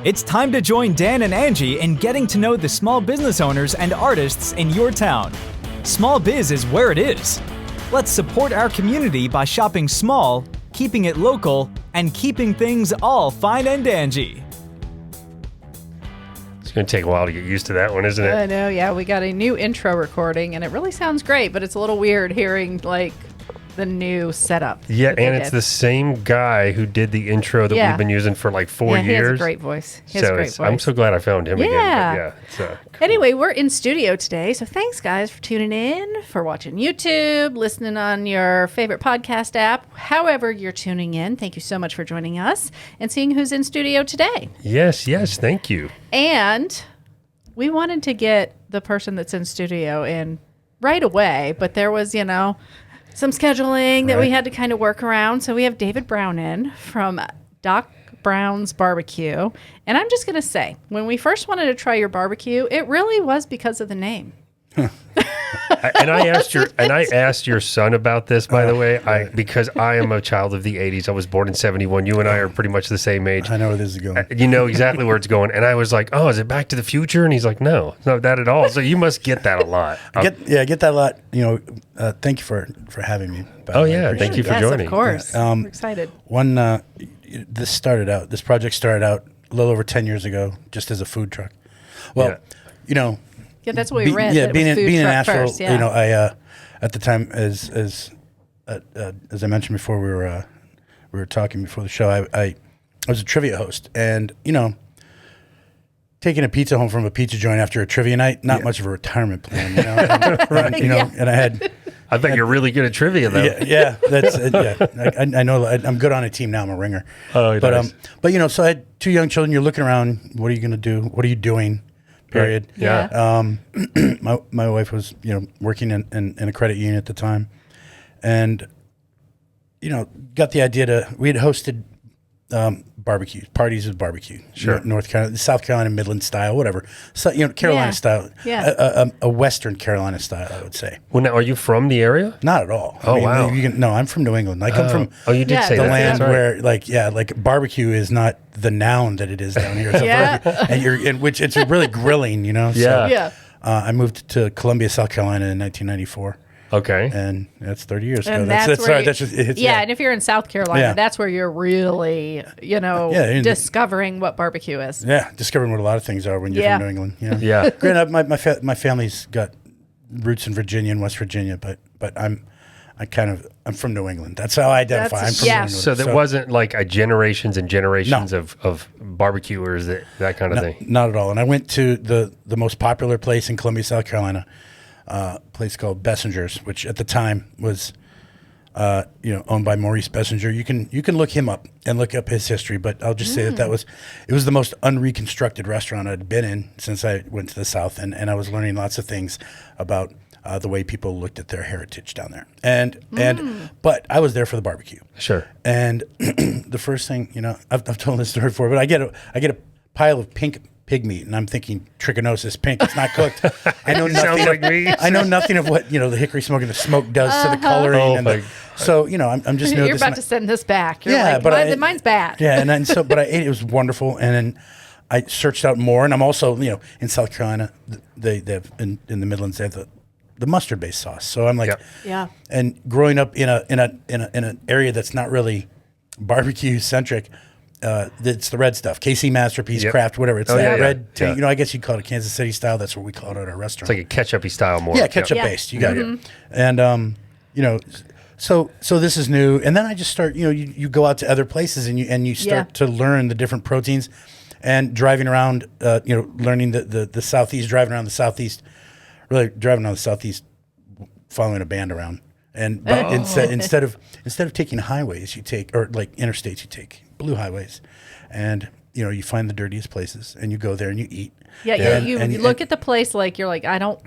It's time to join Dan and Angie in getting to know the small business owners and artists in your town. Small biz is where it is. Let's support our community by shopping small, keeping it local, and keeping things all fine and dangy. It's going to take a while to get used to that one, isn't it? I know, yeah. We got a new intro recording, and it really sounds great, but it's a little weird hearing, like, the new setup. Yeah, and it's the same guy who did the intro that we've been using for like 4 years. He has a great voice. I'm so glad I found him again. Cool. Anyway, we're in studio today, so thanks, guys, for tuning in, for watching YouTube, listening on your favorite podcast app. However you're tuning in, thank you so much for joining us and seeing who's in studio today. Yes, thank you. And we wanted to get the person that's in studio in right away, but there was, some scheduling that we had to kind of work around. So we have David Brown in from Doc Brown's Barbecue. And I'm just going to say, when we first wanted to try your barbecue, it really was because of the name. I asked your son about this, by the way, because I am a child of the 80s. I was born in 71. You and I are pretty much the same age. I know where this is going. You know exactly where it's going. And I was like, oh, is it Back to the Future? And he's like, no, it's not that at all. So you must get that a lot. Get that a lot. Thank you for having me. Thank you for joining. Yes, of course. We're excited. This project started out a little over 10 years ago, just as a food truck. Well, Yeah, that's what we read. Yeah, being in Asheville, first, yeah. I at the time, as I mentioned before, we were talking before the show. I was a trivia host, and taking a pizza home from a pizza joint after a trivia night, not much of a retirement plan, and I bet you're really good at trivia, though. I know. I'm good on a team now. I'm a ringer. Oh, but nice. So I had 2 young children. You're looking around. What are you going to do? What are you doing? Period. Yeah. My wife was, working in a credit union at the time, and got the idea we had hosted parties with barbecue. Sure. North Carolina, South Carolina, Midland style, whatever. So Carolina style. Yeah. A Western Carolina style, I would say. Well, now, are you from the area? Not at all. Oh, wow. No, I'm from New England. I come from. Oh, you did say the that. land where, like barbecue is not the noun that it is down here. It's a verb, and which it's really grilling, Yeah. So, I moved to Columbia, South Carolina in 1994. Okay. And that's 30 years ago. And And if you're in South Carolina, that's where you're really, discovering what barbecue is. Yeah, discovering what a lot of things are when you're from New England. Yeah. Granted, my family's got roots in Virginia and West Virginia, but I'm from New England. That's how I identify. I'm from New England. So there wasn't like a generations and generations of barbecuers, that kind of thing? Not at all. And I went to the most popular place in Columbia, South Carolina, a place called Bessinger's, which at the time was owned by Maurice Bessinger. You can look him up and look up his history, but I'll just say it was the most unreconstructed restaurant I'd been in since I went to the South, and I was learning lots of things about the way people looked at their heritage down there. But I was there for the barbecue. Sure. And the first thing, I've told this story before, but I get a pile of pink pig meat, and I'm thinking trichinosis pink. It's not cooked. I know nothing. Like me. I know nothing of what the hickory smoke and the smoke does to the coloring. I'm just. You're about to send this back. You're mine's bad. Yeah, but I ate it. It was wonderful, and then I searched out more, and I'm also in South Carolina. They have in the Midlands they have the mustard based sauce. So I'm like, And growing up in an area that's not really barbecue centric. It's the red stuff, KC Masterpiece, Kraft, whatever. It's red. I guess you'd call it a Kansas City style. That's what we call it at our restaurant. It's like a ketchup-y style more. Yeah, ketchup based. You got it. And so this is new. And then I just start. You go out to other places and you start to learn the different proteins, and driving around. Learning the Southeast, driving around the Southeast, following a band around. And instead of taking highways, you take interstates, you take blue highways, and you find the dirtiest places and you go there and you eat. Yeah, you look at the place like you're like, I don't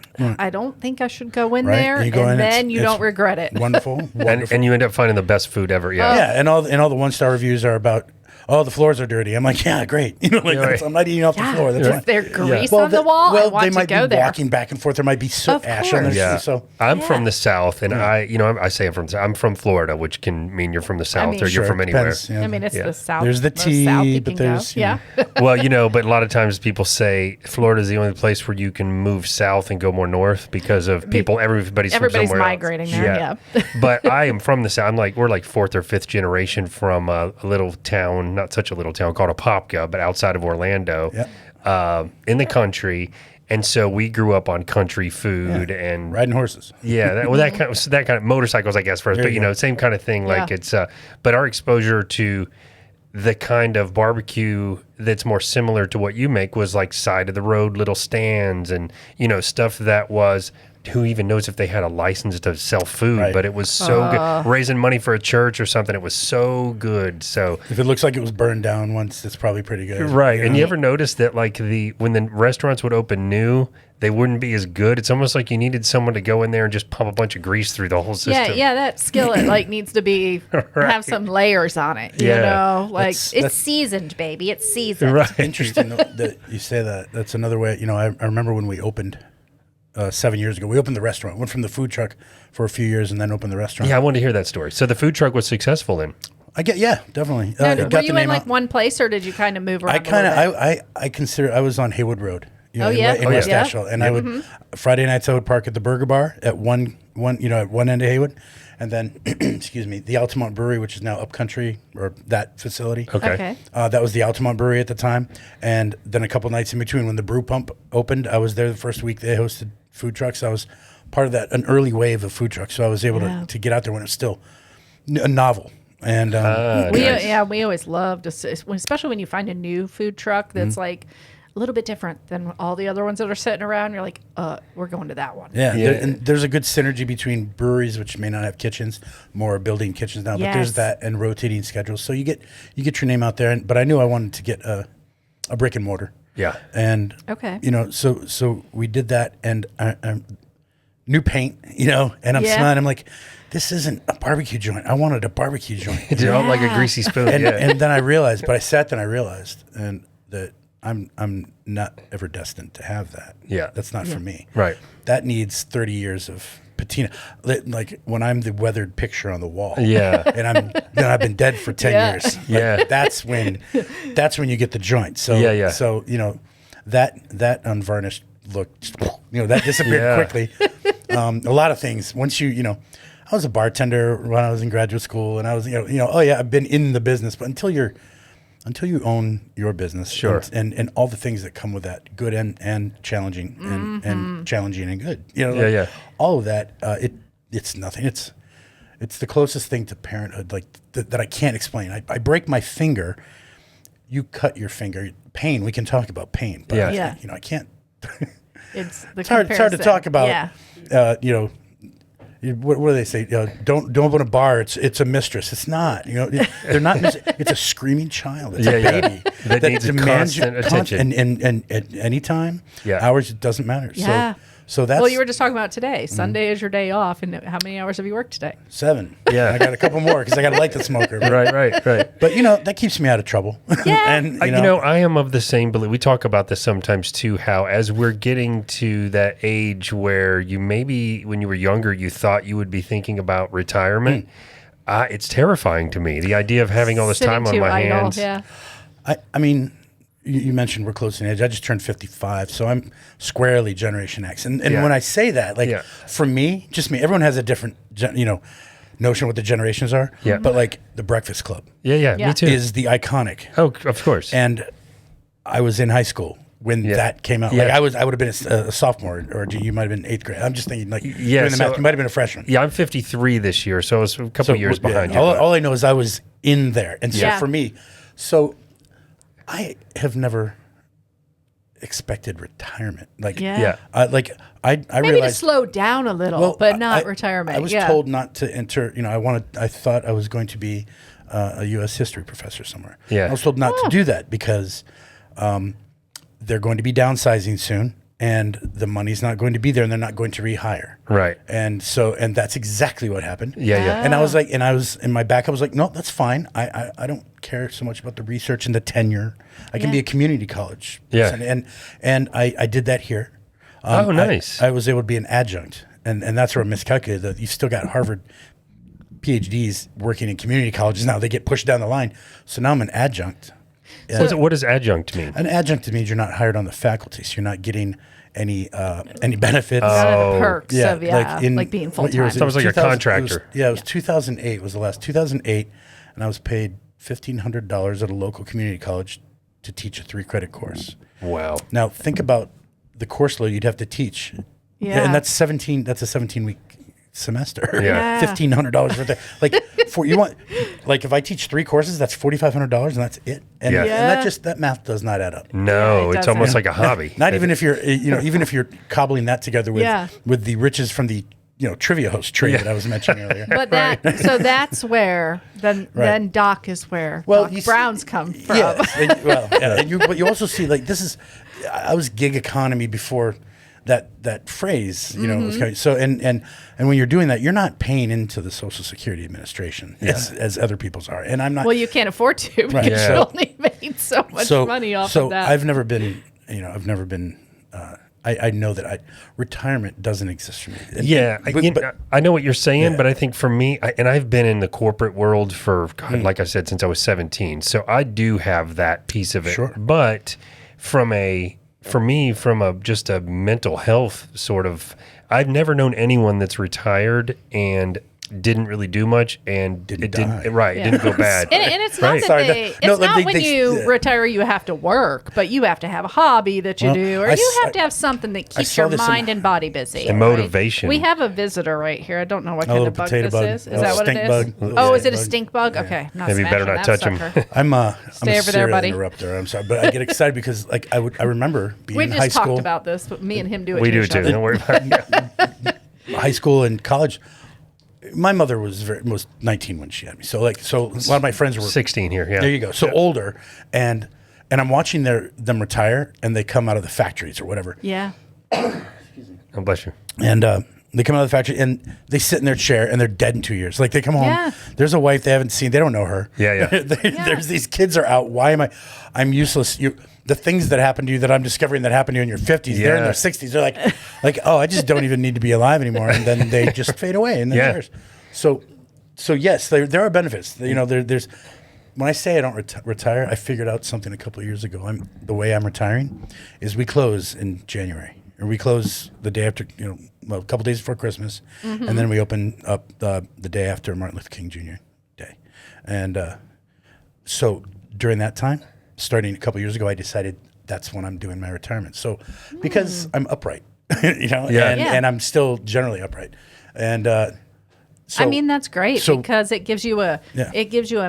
think I should go in there, and then you don't regret it. Wonderful. And you end up finding the best food ever. Yeah, and all the 1-star reviews are about oh, the floors are dirty. I'm like, yeah, great. You know, like I'm not eating off the floor. That's Is fine. there grease on the wall? I want they to might go be there. walking back and forth. There might be soot ash on their shoes. So I'm from the South, and I say I'm from Florida, which can mean you're from the South or you're from anywhere. Depends, yeah. I mean, it's the South. There's the most tea, South you but can there's, go. you know. Yeah. Well, but a lot of times people say Florida is the only place where you can move south and go more north because of everybody's from somewhere migrating else. there. Yeah. But I am from the South. We're like fourth or fifth generation from a little town, not such a little town called Apopka, but outside of Orlando, in the country. And so we grew up on country food and riding horses. Yeah, that kind of motorcycles, I guess, first. But same kind of thing. Like it's, but our exposure to the kind of barbecue that's more similar to what you make was like side of the road little stands and stuff that was. Who even knows if they had a license to sell food? But it was so good. Raising money for a church or something. It was so good. So if it looks like it was burned down once, it's probably pretty good. Right. And you ever notice that when the restaurants would open new, they wouldn't be as good? It's almost like you needed someone to go in there and just pump a bunch of grease through the whole system. Yeah, that skillet needs to be have some layers on it. You know, like it's seasoned, baby. It's seasoned. Right. Interesting that you say that. That's another way. I remember when we opened 7 years ago. We opened the restaurant. Went from the food truck for a few years and then opened the restaurant. Yeah, I wanted to hear that story. So the food truck was successful then? Definitely. Now, were you in one place or did you kind of move around? I consider I was on Haywood Road. In West Asheville, and I would Friday nights I would park at the Burger Bar at one at one end of Haywood, and then excuse me, the Altamont Brewery, which is now Upcountry, or that facility. Okay. That was the Altamont Brewery at the time, and then a couple nights in between when the Brew Pump opened, I was there the first week they hosted food trucks. I was part of an early wave of food trucks, so I was able to get out there when it was still a novel. And we always love to, especially when you find a new food truck that's like a little bit different than all the other ones that are sitting around. You're like, we're going to that one. Yeah. And there's a good synergy between breweries, which may not have kitchens, more building kitchens now, but there's that and rotating schedules. So you get your name out there. But I knew I wanted to get a brick and mortar. Yeah. And so we did that, and I new paint, and I'm smelling. I'm like, this isn't a barbecue joint. I wanted a barbecue joint. It's like a greasy spoon. And then I realized, and that I'm not ever destined to have that. Yeah. That's not for me. Right. That needs 30 years of patina. Like when I'm the weathered picture on the wall. Yeah. And I've been dead for 10 years. Yeah. That's when you get the joint. So So, that unvarnished look, that disappeared quickly. A lot of things. Once I was a bartender when I was in graduate school, and I was, I've been in the business, but until you own your business, sure, and all the things that come with that, good and challenging, and challenging and good, all of that, it's nothing. It's the closest thing to parenthood, like that I can't explain. I break my finger, you cut your finger, pain. We can talk about pain, but I can't. It's hard to talk about. Yeah. What do they say? Don't open a bar. It's a mistress. It's not. They're not. It's a screaming child. It's a baby that needs demands constant attention. And at any time, hours, it doesn't matter. Yeah. So that's. Well, you were just talking about today. Sunday is your day off, and how many hours have you worked today? 7. Yeah. I got a couple more because I got to light the smoker. Right. But that keeps me out of trouble. Yeah. And I am of the same belief. We talk about this sometimes too. How as we're getting to that age where you maybe when you were younger you thought you would be thinking about retirement, it's terrifying to me. The idea of having all this time on my hands. Yeah. I mean. You mentioned we're close in age. I just turned 55, so I'm squarely Generation X. And when I say that, for me, just me, everyone has a different, notion of what the generations are. Yeah. But like the Breakfast Club, me too, is the iconic. Oh, of course. And I was in high school when that came out. Yeah. Like I would have been a sophomore, or you might have been 8th grade. I'm just thinking doing the so, math. You might have been a freshman. Yeah, I'm 53 this year, so I was a couple of years behind you. All I know is I was in there, and so for me, I have never expected retirement. I Maybe realized to slow down a little, but not retirement. I was told not to enter. I thought I was going to be a U.S. history professor somewhere. Yeah. I was told not to do that because they're going to be downsizing soon, and the money's not going to be there, and they're not going to rehire. Right. And that's exactly what happened. Yeah. And I was like, in my back, I was like, no, that's fine. I don't care so much about the research and the tenure. I can be a community college. Yeah. person. And I did that here. Nice. I was able to be an adjunct, and that's where I miscalculated that you still got Harvard PhDs working in community colleges. Now they get pushed down the line. So now I'm an adjunct. What does adjunct mean? An adjunct means you're not hired on the faculty, so you're not getting any benefits. None of the perks of like being full what year time. was it? So it was like a 2000 contractor. It was 2008 was the last 2008, and I was paid $1,500 at a local community college to teach a 3-credit course. Wow. Now think about the course load you'd have to teach. Yeah. And that's a 17-week semester. Yeah. $1,500 for that. Like if I teach 3 courses, that's $4,500 and that's it. And, Yeah. and that math does not add up. No, Yeah, it it's almost doesn't. like a hobby. Not even if you're even if you're cobbling that together with with the riches from the trivia host trade that I was mentioning earlier. But so that's where then Doc is where Doc Brown's come from. Yes. But you also see I was gig economy before that phrase, was coming. So and when you're doing that, you're not paying into the Social Security Administration as other people's are, and I'm not. Well, you can't afford to because you only made so much money off of that. So I've never been, I know that retirement doesn't exist for me. I know what you're saying, but I think for me, I've been in the corporate world for, like I said, since I was 17. So I do have that piece of it. Sure. But from just a mental health sort of, I've never known anyone that's retired and didn't really do much and didn't go bad. And it's not that when you retire you have to work, but you have to have a hobby that you do, or you have to have something that keeps your mind and body busy. And motivation. We have a visitor right here. I don't know what kind of bug potato this bug. is. Is that what it is? Bug. Oh, is it a stink bug? Okay. Maybe better not touch him. I'm a over there, buddy. interrupter. I'm sorry, but I get excited because I remember being in high school. We just talked about this, but me and him do it. We do too. Don't worry about it. High school and college. My mother was 19 when she had me. So a lot of my friends were 16 here. Yeah. There you go. So older, and I'm watching them retire, and they come out of the factories or whatever. Yeah. Oh, bless you. And they come out of the factory, and they sit in their chair, and they're dead in 2 years. Like they come home. Yeah. There's a wife they haven't seen. They don't know her. Yeah. There's these kids are out. Why am I'm useless. The things that happen to you that I'm discovering that happened to you in your 50s, they're in their 60s. They're like, oh, I just don't even need to be alive anymore. And then they just fade away in their chairs. So yes, there are benefits. There's when I say I don't retire, I figured out something a couple of years ago. The way I'm retiring is we close in January, or we close the day after, a couple days before Christmas, and then we open up the day after Martin Luther King Jr. Day. And so during that time, starting a couple of years ago, I decided that's when I'm doing my retirement. So because I'm upright, and I'm still generally upright, and I mean that's great because it gives you a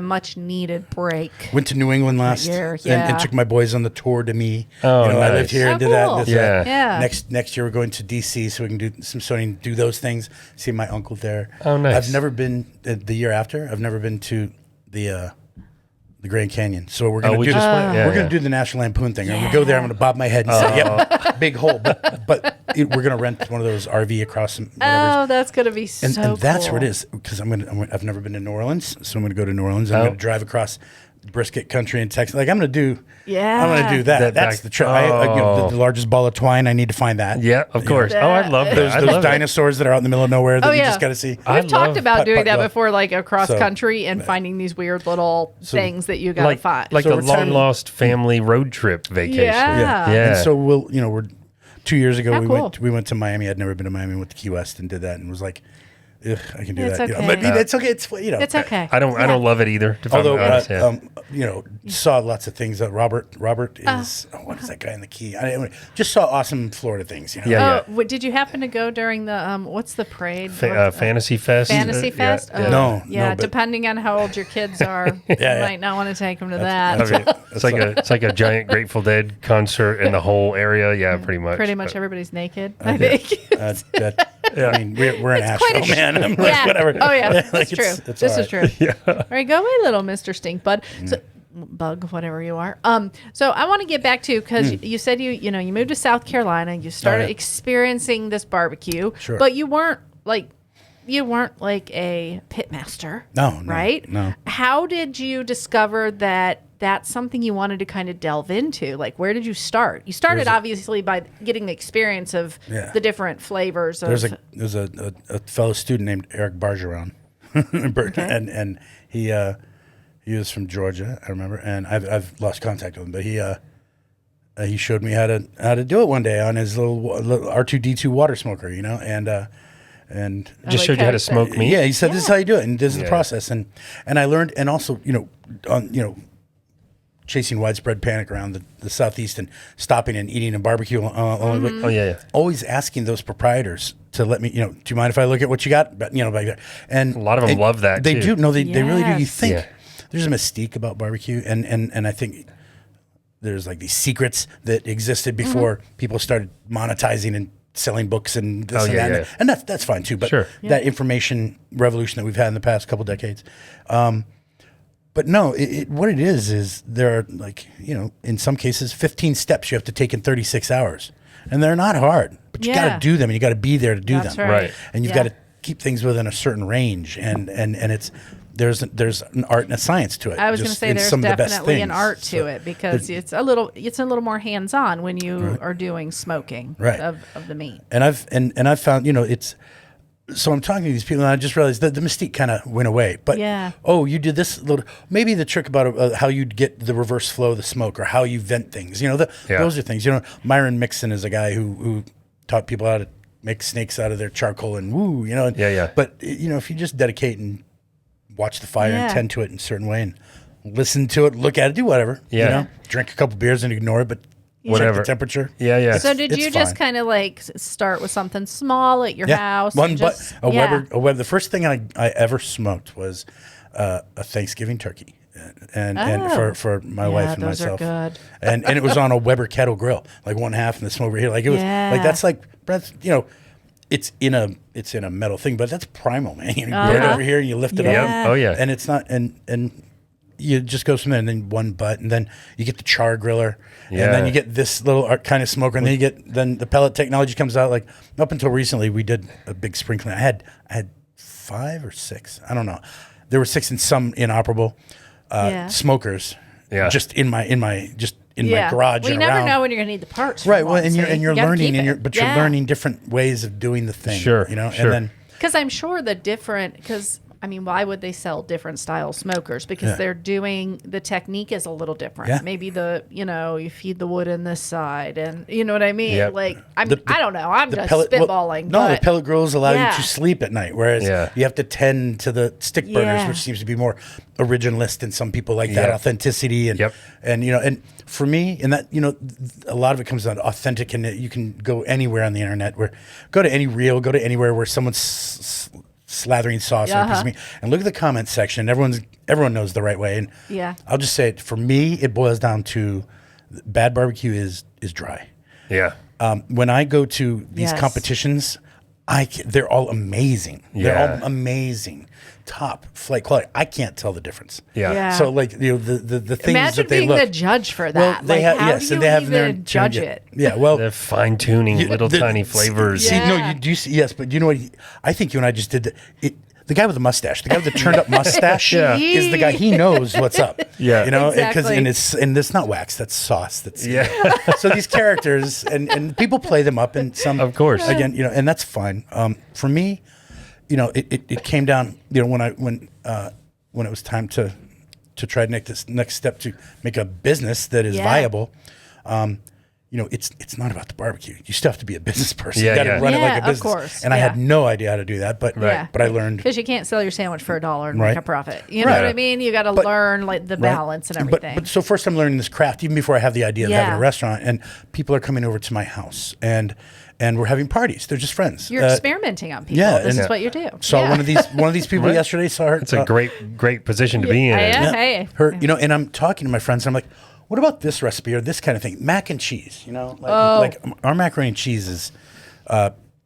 much needed break. Went to New England last year, and took my boys on the tour to me. Oh, nice. I lived here and did cool. that. Next year we're going to DC so we can do some sewing, do those things. See my uncle there. Oh, nice. I've never been the year after. I've never been to the Grand Canyon. So we're gonna do the National Lampoon thing. I'm gonna go there. I'm gonna bob my head and say, "Yep, big hole." But we're gonna rent one of those RV across. Oh, that's gonna be so. And that's cool. where it is because I've never been to New Orleans, so I'm gonna go to New Orleans. I'm gonna drive across brisket country in Texas. Like I'm gonna do that. That's the trip. The largest ball of twine. I need to find that. Yeah, of course. I love that. Those dinosaurs that are out in the middle of nowhere that you just got to see. We've talked about doing that before, like across country and finding these weird little things that you got to find. Like a long lost family road trip vacation. Yeah. And so we're 2 years ago we cool. went to Miami. I'd never been to Miami. Went to Key West and did that and was like, ugh, I can do It's that. okay. It's okay. It's okay. I don't love it either. Although, saw lots of things. Robert is what is that guy in the Key? I just saw awesome Florida things. Did you happen to go during the what's the parade? Fantasy Fest. Fantasy Fest. No. Depending on how old your kids are, you might not want to take them to that. It's like a giant Grateful Dead concert in the whole area. Yeah, pretty much. Pretty much everybody's naked. I think. I mean, we're in Asheville, man. Yeah. Whatever. Oh yeah, that's true. This is true. Yeah. All right, go away, little Mr. Stink Bud. So bug, whatever you are. So I want to get back to, because you said you moved to South Carolina, you started experiencing this barbecue, Sure. but you weren't like a pit master. No, right? no. How did you discover that that's something you wanted to kind of delve into? Like, where did you start? You started obviously by getting the experience of the different flavors. There's a fellow student named Eric Bargeron, and he was from Georgia, I remember, and I've lost contact with him, but he showed me how to do it one day on his little R2D2 water smoker, and just showed you how to smoke meat. Yeah, he said this is how you do it, and this is the process, and I learned, and also chasing widespread panic around the Southeast and stopping and eating a barbecue along the way. Always asking those proprietors to let me, do you mind if I look at what you got? But back there, and a lot of them love that. They too. do. No, they really do. You think. Yeah. There's a mystique about barbecue, and I think there's like these secrets that existed before people started monetizing and selling books and this and that. Yeah. And that's fine too. But that information revolution that we've had in the past couple decades. But no, what it is there are in some cases 15 steps you have to take in 36 hours. And they're not hard, but you got to do them and you got to be there to do them. Right. And you've got to keep things within a certain range and it's there's an art and a science to it. I was going to say there's definitely an art to it because it's a little more hands-on when you are doing smoking of the meat. And I've found it's. So I'm talking to these people, and I just realized that the mystique kind of went away. But you did this little. Maybe the trick about how you get the reverse flow of the smoke, or how you vent things. Those are things. Myron Mixon is a guy who taught people how to make snakes out of their charcoal and woo. But if you just dedicate and watch the fire and tend to it in a certain way, and listen to it, look at it, do whatever. Drink a couple beers and ignore it, but. Whatever. Check the temperature. Yeah. So did you just kind of start with something small at your house? Weber. The first thing I ever smoked was a Thanksgiving turkey, and for my wife and myself. Those are good. And it was on a Weber kettle grill, like one half in the smoke over here. Like it was like that's it's in a metal thing, but that's primal, man. You burn it over here, you lift it up. Oh yeah. And it's not and you just go from there, and then one butt, and then you get the char griller, and then you get this little kind of smoker, and then the pellet technology comes out. Like up until recently, we did a big sprinkling. I had 5 or 6. I don't know. There were 6 and some inoperable smokers. Yeah. Just in my garage. Well, you never know when you're going to need the parts. Right. Well, and you're learning, you're learning different ways of doing the thing. Sure. And then because I'm sure why would they sell different style smokers? Because they're doing, the technique is a little different. Yeah. Maybe you feed the wood in this side and you know what I mean? Yep. I don't know. I'm just spitballing. The pellet grills allow you to sleep at night, whereas you have to tend to the stick burners, which seems to be more originalist, and some people like that authenticity. And for me, and that, a lot of it comes down to authentic, and you can go anywhere on the internet go to any reel, go to anywhere where someone's slathering sauce on a piece of meat, and look at the comments section. Everyone knows the right way. And I'll just say it, for me, it boils down to bad barbecue is dry. Yeah. When I go to these competitions, they're all amazing. They're all amazing. Top flight quality. I can't tell the difference. Yeah. So the things Imagine that they being look. the judge for that. Well, they how do you even judge it? Yeah. Well, they're fine tuning little tiny flavors. See, no, you do. Yes, but you know what? I think you and I just did the guy with the mustache, the guy with the turned up mustache, is the guy. He knows what's up. Yeah. Exactly. and it's not wax. That's sauce. So these characters and people play them up, and some, of course, again, and that's fine. For me, it came down, when it was time to try to make this next step to make a business that is viable. It's not about the barbecue. You still have to be a business person. You got to run it like a business. Of course. And I had no idea how to do that, but I learned, because you can't sell your sandwich for $1 and make a profit. You know what I mean? You got to learn the balance and everything. But so first I'm learning this craft even before I have the idea of having a restaurant, and people are coming over to my house and we're having parties. They're just friends. You're experimenting on people. This is what you do. Saw one of these people yesterday. Saw her. It's a great position to be in. Hey. Her, and I'm talking to my friends. And I'm like, what about this recipe or this kind of thing? Mac and cheese. Like our macaroni and cheese is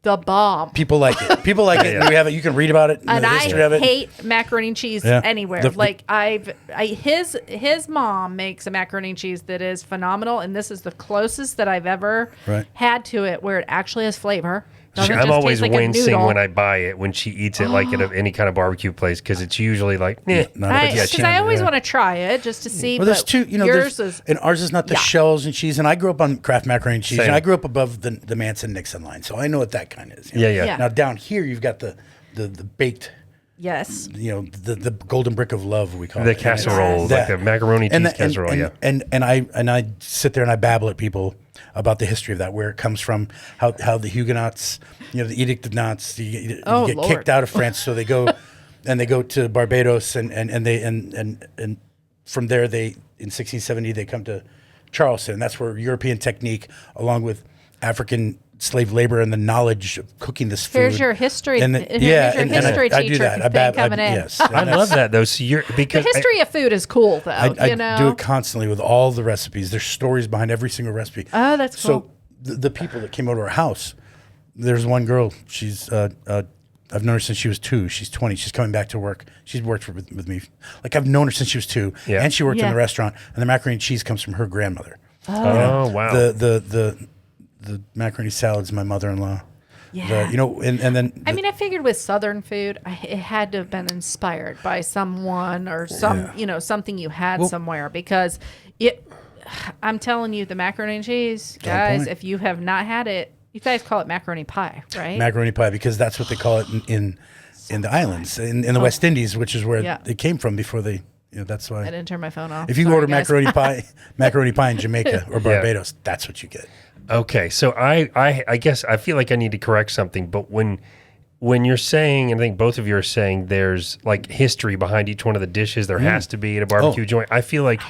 the bomb. People like it. People like it. We have it. You can read about it. And the history of it. hate macaroni and cheese anywhere. His mom makes a macaroni and cheese that is phenomenal, and this is the closest that I've ever had to it, where it actually has flavor. I'm always wincing when I buy it when she eats it, like at any kind of barbecue place, because it's usually like, because I always want to try it just to see. Well, there's two, and ours is not the shells and cheese. And I grew up on Kraft macaroni and cheese, and I grew up above the Manson-Nixon line, so I know what that kind is. Yeah. Now down here, you've got the baked. Yes. The golden brick of love, we call the it. Casserole, like a macaroni cheese casserole. And I sit there and I babble at people about the history of that, where it comes from, how the Huguenots, the Edict of Nantes, you get kicked out of France, so they go to Barbados, and from there in 1670 they come to Charleston. And that's where European technique, along with African slave labor and the knowledge of cooking this food. Here's your history. History teacher. I do that. Coming in. Yes, I love that though. So because the history of food is cool though. I do it constantly with all the recipes. There's stories behind every single recipe. Oh, that's cool. So the people that came over to our house, there's one girl. She's I've known her since she was 2. She's 20. She's coming back to work. She's worked with me. Like, I've known her since she was 2, and she worked in the restaurant. And the macaroni and cheese comes from her grandmother. Oh, wow. The macaroni salad's my mother-in-law. Yeah. And then I figured with Southern food, it had to have been inspired by someone or something you had somewhere, because I'm telling you, the macaroni and cheese, guys, if you have not had it, you guys call it macaroni pie, right? Macaroni pie, because that's what they call it in the islands, in the West Indies, which is where it came from before they. That's why I didn't turn my phone off. If you order macaroni pie in Jamaica or Barbados, that's what you get. Okay, so I guess I feel like I need to correct something, but when you're saying, and I think both of you are saying, there's like history behind each one of the dishes, there has to be at a barbecue joint. I feel like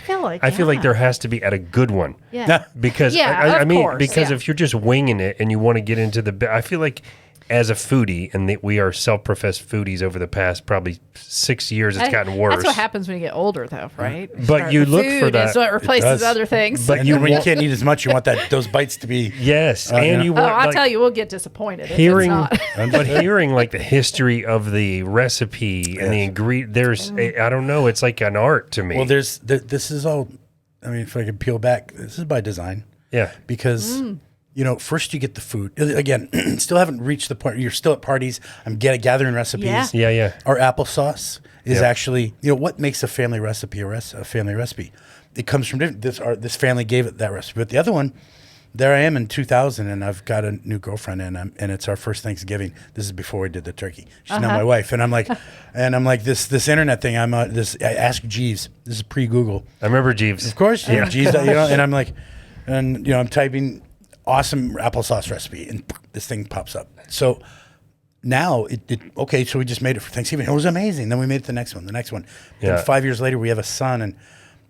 there has to be at a good one. Yeah. Because if you're just winging it and you want to get into I feel like as a foodie, and that we are self-professed foodies over the past probably 6 years, it's gotten worse. That's what happens when you get older, though, right? But you look for that. It's what replaces other things. But when you can't eat as much, you want those bites to be. Yes, and you want. I'll tell you, we'll get disappointed hearing, if it's not. But hearing like the history of the recipe and the ingredient, there's I don't know, it's like an art to me. Well, this is all. If I could peel back, this is by design. Yeah, because. First you get the food. Again, still haven't reached the point. You're still at parties. I'm gathering recipes. Yeah. Our applesauce is actually, what makes a family recipe a family recipe? It comes from different. This family gave it that recipe. But the other one, there I am in 2000, and I've got a new girlfriend, and it's our first Thanksgiving. This is before we did the turkey. She's now my wife, and I'm like, this internet thing. I ask Jeeves. This is pre-Google. I remember Jeeves. Of course, Jeeves. And I'm like, I'm typing. Awesome applesauce recipe, and this thing pops up. So now so we just made it for Thanksgiving. It was amazing. Then we made it the next one. And 5 years later, we have a son,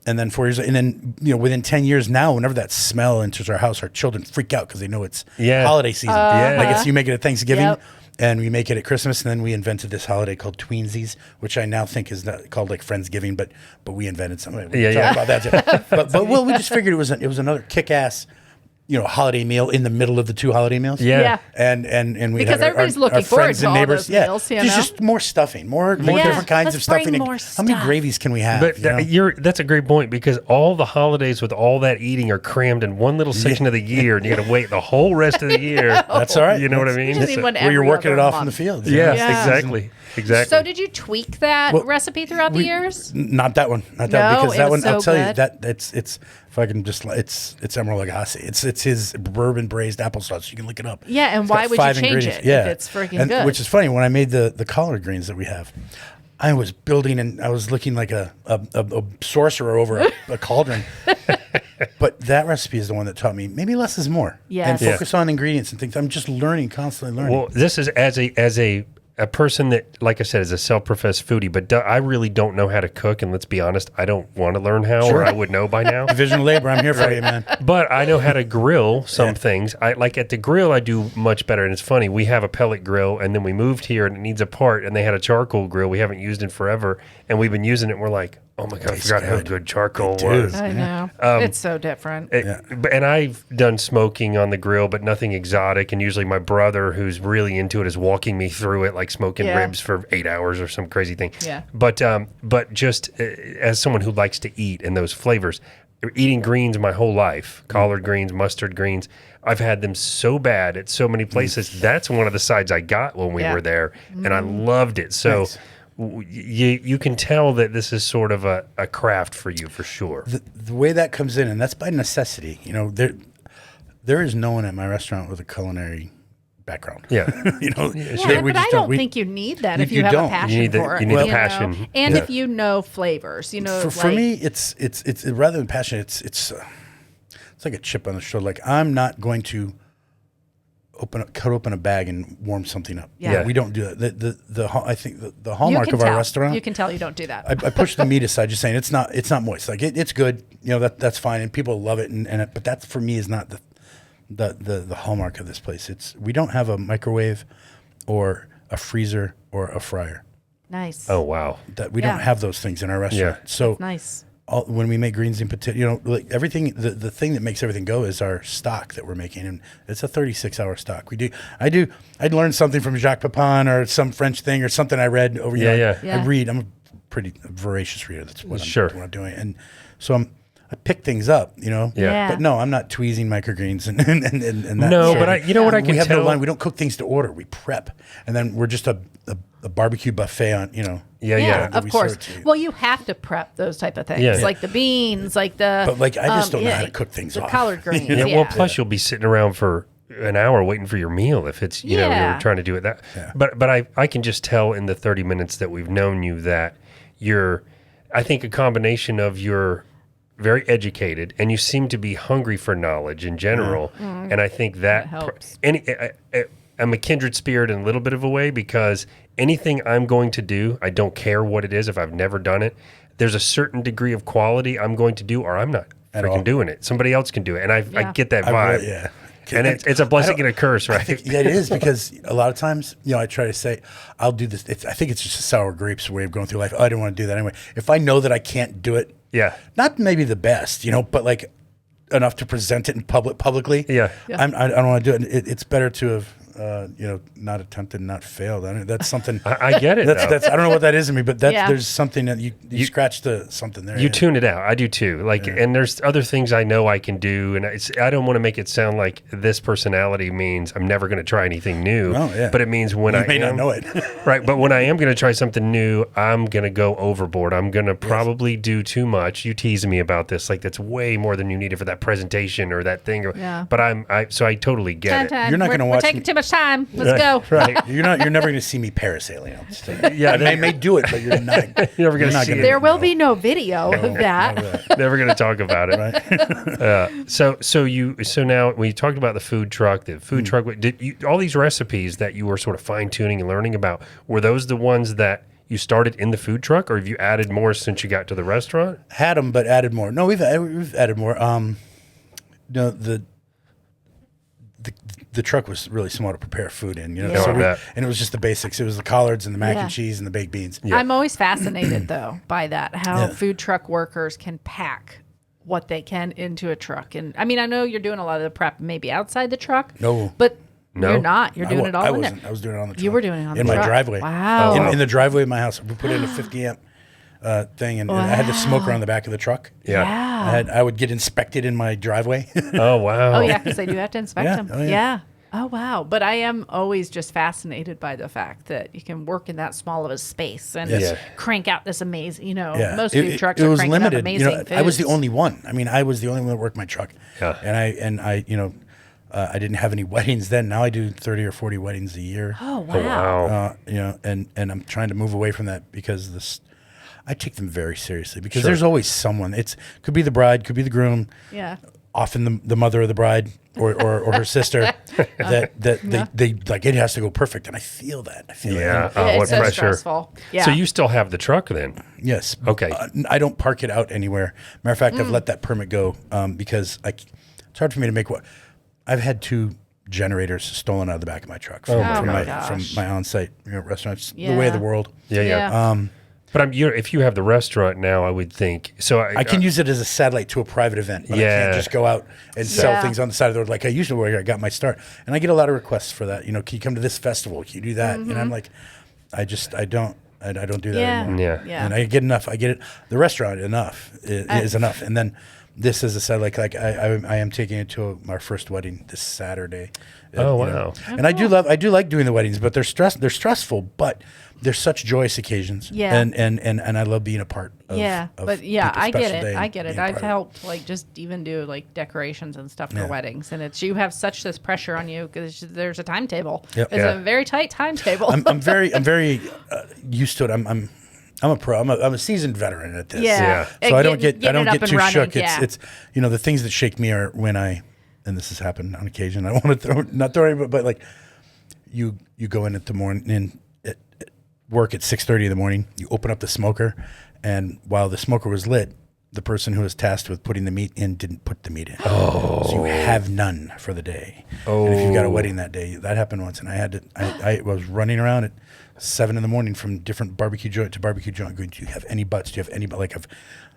and then 4 years, and then within 10 years now, whenever that smell enters our house, our children freak out because they know it's holiday season. Like you make it at Thanksgiving, and we make it at Christmas, and then we invented this holiday called Tweensies, which I now think is not called like Friendsgiving, but we invented something. We talk about that too. but we just figured it was another kick-ass. Holiday meal in the middle of the 2 holiday meals. Yeah. And we because have everybody's looking forward to all those meals. There's just more stuffing, more different kinds of stuffing. How many gravies can we have? But that's a great point, because all the holidays with all that eating are crammed in one little section of the year, and you got to wait the whole rest of the year. That's all right. You know what I mean? Where you're working it off in the fields. Yes, exactly. So did you tweak that recipe throughout the years? Not that one. Because that one, I'll tell you, that it's if I can just, it's Emerald Lagasse. It's his bourbon braised applesauce. You can look it up. Yeah, and why would you change it if it's freaking good? Which is funny. When I made the collard greens that we have, I was building and I was looking like a sorcerer over a cauldron. But that recipe is the one that taught me maybe less is more. Yes. And focus on ingredients and things. I'm just constantly learning. Well, this is as a person that, like I said, is a self-professed foodie, but I really don't know how to cook, and let's be honest, I don't want to learn how, or I would know by now. Division of labor, I'm here for you, man. But I know how to grill some things. I like at the grill, I do much better, and it's funny. We have a pellet grill, and then we moved here, and it needs a part, and they had a charcoal grill we haven't used in forever, and we've been using it, and we're like, Oh my God, I forgot how good charcoal was. I know. It's so different. And I've done smoking on the grill, but nothing exotic. And usually my brother, who's really into it, is walking me through it, like smoking ribs for 8 hours or some crazy thing. Yeah. But just as someone who likes to eat and those flavors, eating greens my whole life, collard greens, mustard greens, I've had them so bad at so many places. That's one of the sides I got when we were there, and I loved it. So you can tell that this is sort of a craft for you, for sure. The way that comes in, and that's by necessity. You know, there is no one at my restaurant with a culinary background. Yeah. You know, but I don't think you need that if you have a passion for it. You need the passion. Know? And if you know flavors, you know. For me, it's rather than passion, it's like a chip on the shoulder. Like, I'm not going to cut open a bag and warm something up. Yeah. We don't do that. I think the hallmark of our restaurant. You can tell you don't do that. I push the meat aside, just saying it's not moist. Like it's good. You know, that's fine, and people love it. But that for me is not the hallmark of this place. We don't have a microwave or a freezer or a fryer. Nice. Oh wow. That we don't have those things in our restaurant. Yeah. So nice. When we make greens and potato, you know, like everything, the thing that makes everything go is our stock that we're making, and it's a 36-hour stock. I'd learned something from Jacques Pepin or some French thing or something I read over. I read. I'm a pretty voracious reader. That's what I'm doing, and so I pick things up, you know. Yeah. But no, I'm not tweezing microgreens and that. No, but you know what I can we have tell. no line. We don't cook things to order. We prep, and then we're just a barbecue buffet on, you know. Yeah. Of course. Well, you have to prep those type of things, like the beans, like the. But like, I just don't know how to cook things the off. collard greens. Yeah. Well, plus you'll be sitting around for an hour waiting for your meal if it's you know you're trying to do it that. Yeah. But I can just tell in the 30 minutes that we've known you that I think a combination of you're very educated and you seem to be hungry for knowledge in general, and I think that helps. I'm a kindred spirit in a little bit of a way, because anything I'm going to do, I don't care what it is if I've never done it. There's a certain degree of quality I'm going to do, or I'm not freaking doing it. Somebody else can do it, and I get that vibe. And it's a blessing and a curse, right? It is, because a lot of times, you know, I try to say, I'll do this. I think it's just a sour grapes way of going through life. Oh, I don't want to do that anyway. If I know that I can't do it, not maybe the best, you know, but like enough to present it in publicly. I don't want to do it. It's better to have, not attempted, not failed. I mean, that's something. I get it. That's I don't know what that is in me, but there's something that you scratch something there. You tune it out. I do too. Like, and there's other things I know I can do, and I don't want to make it sound like this personality means I'm never going to try anything new. But it means when I may not know it, right? But when I am going to try something new, I'm going to go overboard. I'm going to probably do too much. You tease me about this, like that's way more than you needed for that presentation or that thing. But I totally get it. You're not going to watch. We're taking too much time. Let's go. Right. You're never going to see me parasailing. I may do it, but you're not. You're never going to see it. There will be no video of that. Never going to talk about it. Right. So now when you talked about the food truck, all these recipes that you were sort of fine tuning and learning about, were those the ones that you started in the food truck, or have you added more since you got to the restaurant? Had them, but added more. No, we've added more. The truck was really small to prepare food in, you know. And it was just the basics. It was the collards and the mac and cheese and the baked beans. I'm always fascinated though by that, how food truck workers can pack what they can into a truck. And I mean, I know you're doing a lot of the prep maybe outside the truck. No. But you're not. You're doing it all in there. I was doing it on the truck. You were doing it on the truck. In my driveway. Wow. In the driveway of my house. We put in a 50 amp thing, and I had the smoker on the back of the truck. I would get inspected in my driveway. Oh, wow. Oh, yeah, because they do have to inspect them. Oh, yeah. Oh, wow. But I am always just fascinated by the fact that you can work in that small of a space and crank out this amazing, most food trucks are cranking out amazing foods. I was the only one. I mean, I was the only one that worked my truck. Yeah. And I I didn't have any weddings then. Now I do 30 or 40 weddings a year. Oh, wow. And I'm trying to move away from that because I take them very seriously because there's always someone. Could be the bride, could be the groom. Yeah. Often the mother of the bride or her sister they like it has to go perfect, and I feel that. Yeah. What pressure. So stressful. Yeah. So you still have the truck then? Yes. Okay. I don't park it out anywhere. Matter of fact, I've let that permit go because it's hard for me to make what. I've had 2 generators stolen out of the back of my truck from my on-site restaurants. The way of the world. Yeah. But if you have the restaurant now, I would think so. I can use it as a satellite to a private event, but I can't just go out and sell things on the side of the road like I usually where I got my start. And I get a lot of requests for that. You know, can you come to this festival? Can you do that? And I'm like, I don't do that anymore. Yeah. And I get enough. I get it. The restaurant is enough. And then this is a satellite. Like I am taking it to our first wedding this Saturday. Oh, wow. You know. And I do like doing the weddings, but they're stressful, but they're such joyous occasions. Yeah. And I love being a part of but yeah, people's I get special day it. I and get it. being a I've part of helped like just even do like decorations and stuff for weddings, and it's you have such this pressure on you because there's a timetable. Yep. It's a very tight timetable. I'm very used to it. I'm a pro. I'm a seasoned veteran at this. Yeah. So I don't get too running, shook. It's the things that shake me are when and this has happened on occasion. I don't want to not throw anybody, but like you go in at the morning at work at 6:30 in the morning. You open up the smoker, and while the smoker was lit, the person who was tasked with putting the meat in didn't put the meat in. Oh. So you have none for the day. Oh. And if you've got a wedding that day, that happened once, and I was running around at 7 a.m. from different barbecue joint to barbecue joint going, do you have any butts? Do you have any,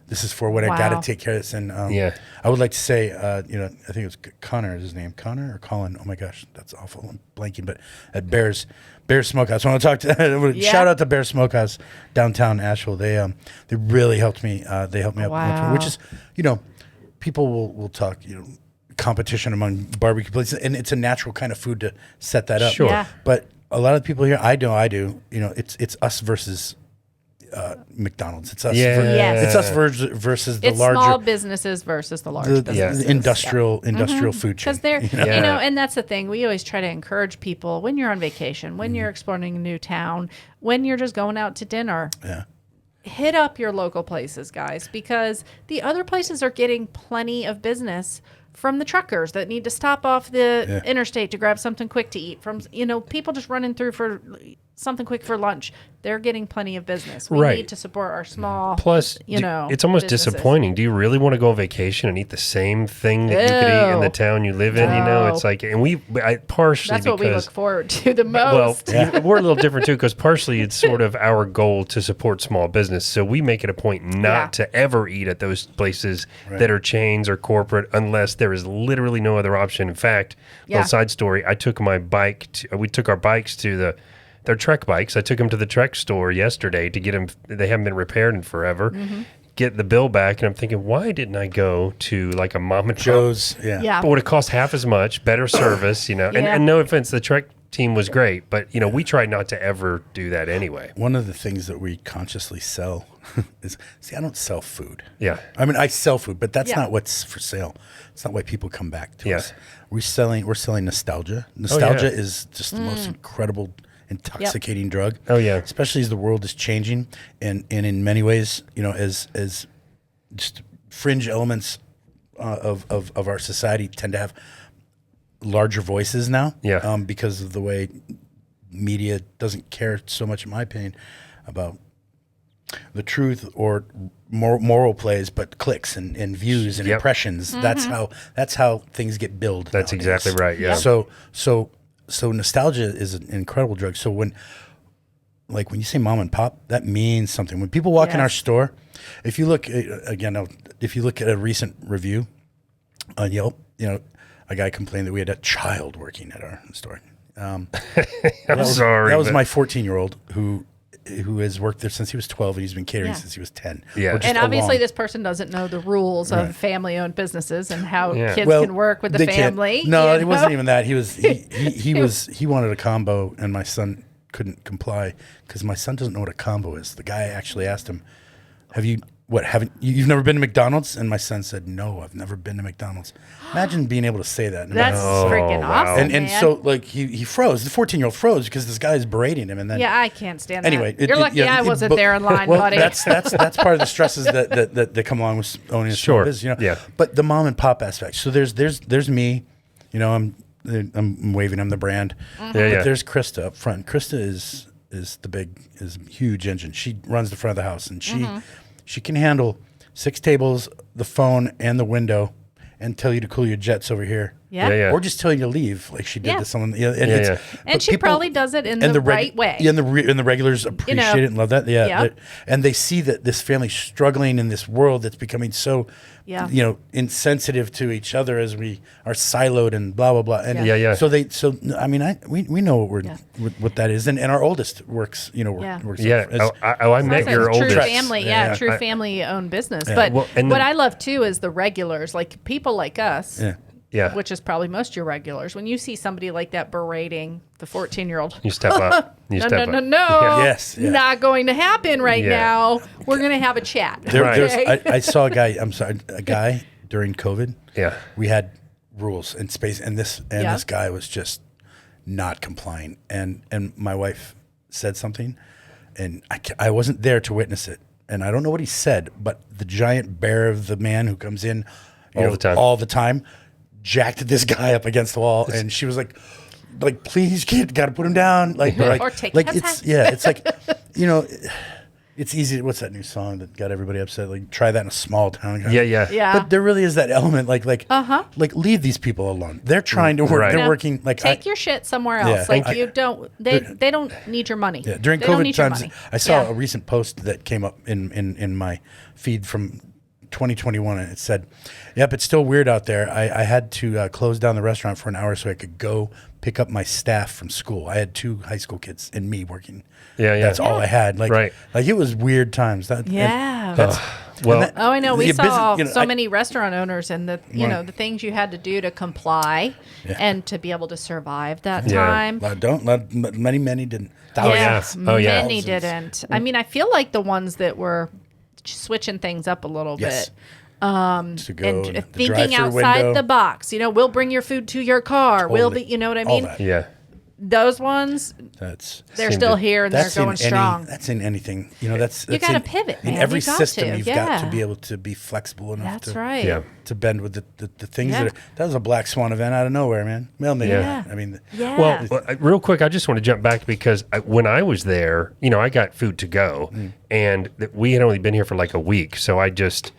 this is for what I got to take care of this. And I would like to say, I think it was Connor is his name. Connor or Colin? Oh my gosh, that's awful. I'm blanking. But at Bear's Smokehouse, I want to talk to, shout out to Bear Smokehouse downtown Asheville. They really helped me. They helped me out much, which is, people will talk, competition among barbecue places, and it's a natural kind of food to set that up. Sure. Yeah. But a lot of people here, I do, it's us versus McDonald's. It's us. It's us versus the larger small businesses versus the large businesses. The industrial food chain. Because they're, and that's the thing. We always try to encourage people when you're on vacation, when you're exploring a new town, when you're just going out to dinner. Yeah. Hit up your local places, guys, because the other places are getting plenty of business from the truckers that need to stop off the interstate to grab something quick to eat. From people just running through for something quick for lunch. They're getting plenty of business. We need to support our small. Plus, it's almost disappointing. Do you really want to go on vacation and eat the same thing that you could eat in the town you live in? It's like, and partially that's what we look forward to the most. Well, we're a little different too because partially it's sort of our goal to support small business. So we make it a point not to ever eat at those places that are chains or corporate unless there is literally no other option. In fact, little side story: we took our bikes to they're Trek bikes. I took them to the Trek store yesterday to get them. They haven't been repaired in forever. Mm-hmm. Get the bill back, and I'm thinking, why didn't I go to like a Mama Joe's? But would it cost half as much, better service, And no offense, the Trek team was great, but we try not to ever do that anyway. One of the things that we consciously sell is, I don't sell food. Yeah. I mean, I sell food, but that's not what's for sale. It's not why people come back to us. We're selling nostalgia. Nostalgia is just the most incredible, intoxicating drug. Oh yeah. Especially as the world is changing and in many ways, as just fringe elements of our society tend to have larger voices now. Yeah. Because of the way media doesn't care so much, in my opinion, about the truth or moral plays, but clicks and views and impressions. Mm-hmm. That's how things get billed. That's nowadays. exactly right. Yeah. So nostalgia is an incredible drug. So when you say mom and pop, that means something. When people walk in our store, if you look at a recent review on Yelp, a guy complained that we had a child working at our store. I'm sorry. That was my 14-year-old who has worked there since he was 12 and he's been catering since he was 10. Yeah. And obviously this person doesn't know the rules of family-owned businesses and how kids can work with the family. No, it wasn't even that. He wanted a combo and my son couldn't comply because my son doesn't know what a combo is. The guy actually asked him, you've never been to McDonald's? And my son said, no, I've never been to McDonald's. Imagine being able to say that. That's freaking awesome, And so he froze. The 14-year-old froze because this guy is berating him. And then I can't stand that. Anyway, you're lucky I wasn't there in line, buddy. That's part of the stresses that come along with owning a small business. Yeah. But the mom and pop aspect. So there's me. I'm waving. I'm the brand. Mm-hmm. But there's Krista up front. Krista is a huge engine. She runs the front of the house, and she can handle 6 tables, the phone, and the window, and tell you to cool your jets over here. Yeah. or just tell you to leave, like she did Yeah. to someone. And but she probably does it in the right way. Yeah, and the regulars appreciate it and love that. Yeah, Yep. and they see that this family's struggling in this world that's becoming so, insensitive to each other as we are siloed and blah blah blah. And Yeah. So I mean, we know what that is, and our oldest works. Works. Yeah. I met It's your a true oldest. family, true family-owned business. Yeah. But Well, and what I love too is the regulars, like people like us. Yeah. Yeah. Which is probably most of your regulars. When you see somebody like that berating the 14-year-old, You step up. You no, step no, up. no, Yes, yeah. not going to happen right Yeah. now. We're going to have a chat. Right. I saw a guy during COVID. Yeah. We had rules in space, and this guy was just not complying. And my wife said something, and I wasn't there to witness it, and I don't know what he said, but the giant bear of the man who comes in all the time jacked this guy up against the wall, and she was like please, kid, got to put him down, Or take him it's outside. it's like it's easy. What's that new song that got everybody upset? Like, try that in a small town. Yeah. But there really is that element, like leave these people alone. They're trying to work. Right. They're Yeah. working. Like, Take your shit somewhere else. Yeah. Like I- you don't. They don't need your money. Yeah, during They don't COVID need your times, money. I saw Yeah. a recent post that came up in my feed from 2021, and it said, "Yep, it's still weird out there. I had to close down the restaurant for an hour so I could go pick up my staff from school. I had 2 high school kids and me working. Yeah. That's all I had. Right. Like it was weird times. Yeah. Well, Oh, I know. We the saw business- so many restaurant owners and the the things you had to do to comply and to be able to survive that Yeah. time. Many didn't. yeah. Oh, yeah. Many didn't. I mean, I feel like the ones that were switching things up a little Yes. bit. To go And in the thinking drive-through outside window. the box. We'll bring your food to your car. We'll be, Totally. you know what I All mean? that. Yeah. Those ones, That's they're Seemed still to- here and they're that's going in strong. That's in anything. That's You gotta in- pivot, in man. every You got system. to, You've got to yeah. be able to be flexible enough. That's to, right. Yeah. To bend with the things Yeah. that was a black swan event out of nowhere, man. Well, maybe Yeah. not. I mean, Yeah. Well, real quick, I just want to jump back because when I was there, I got food to go, and we had only been here for like a week, so I just,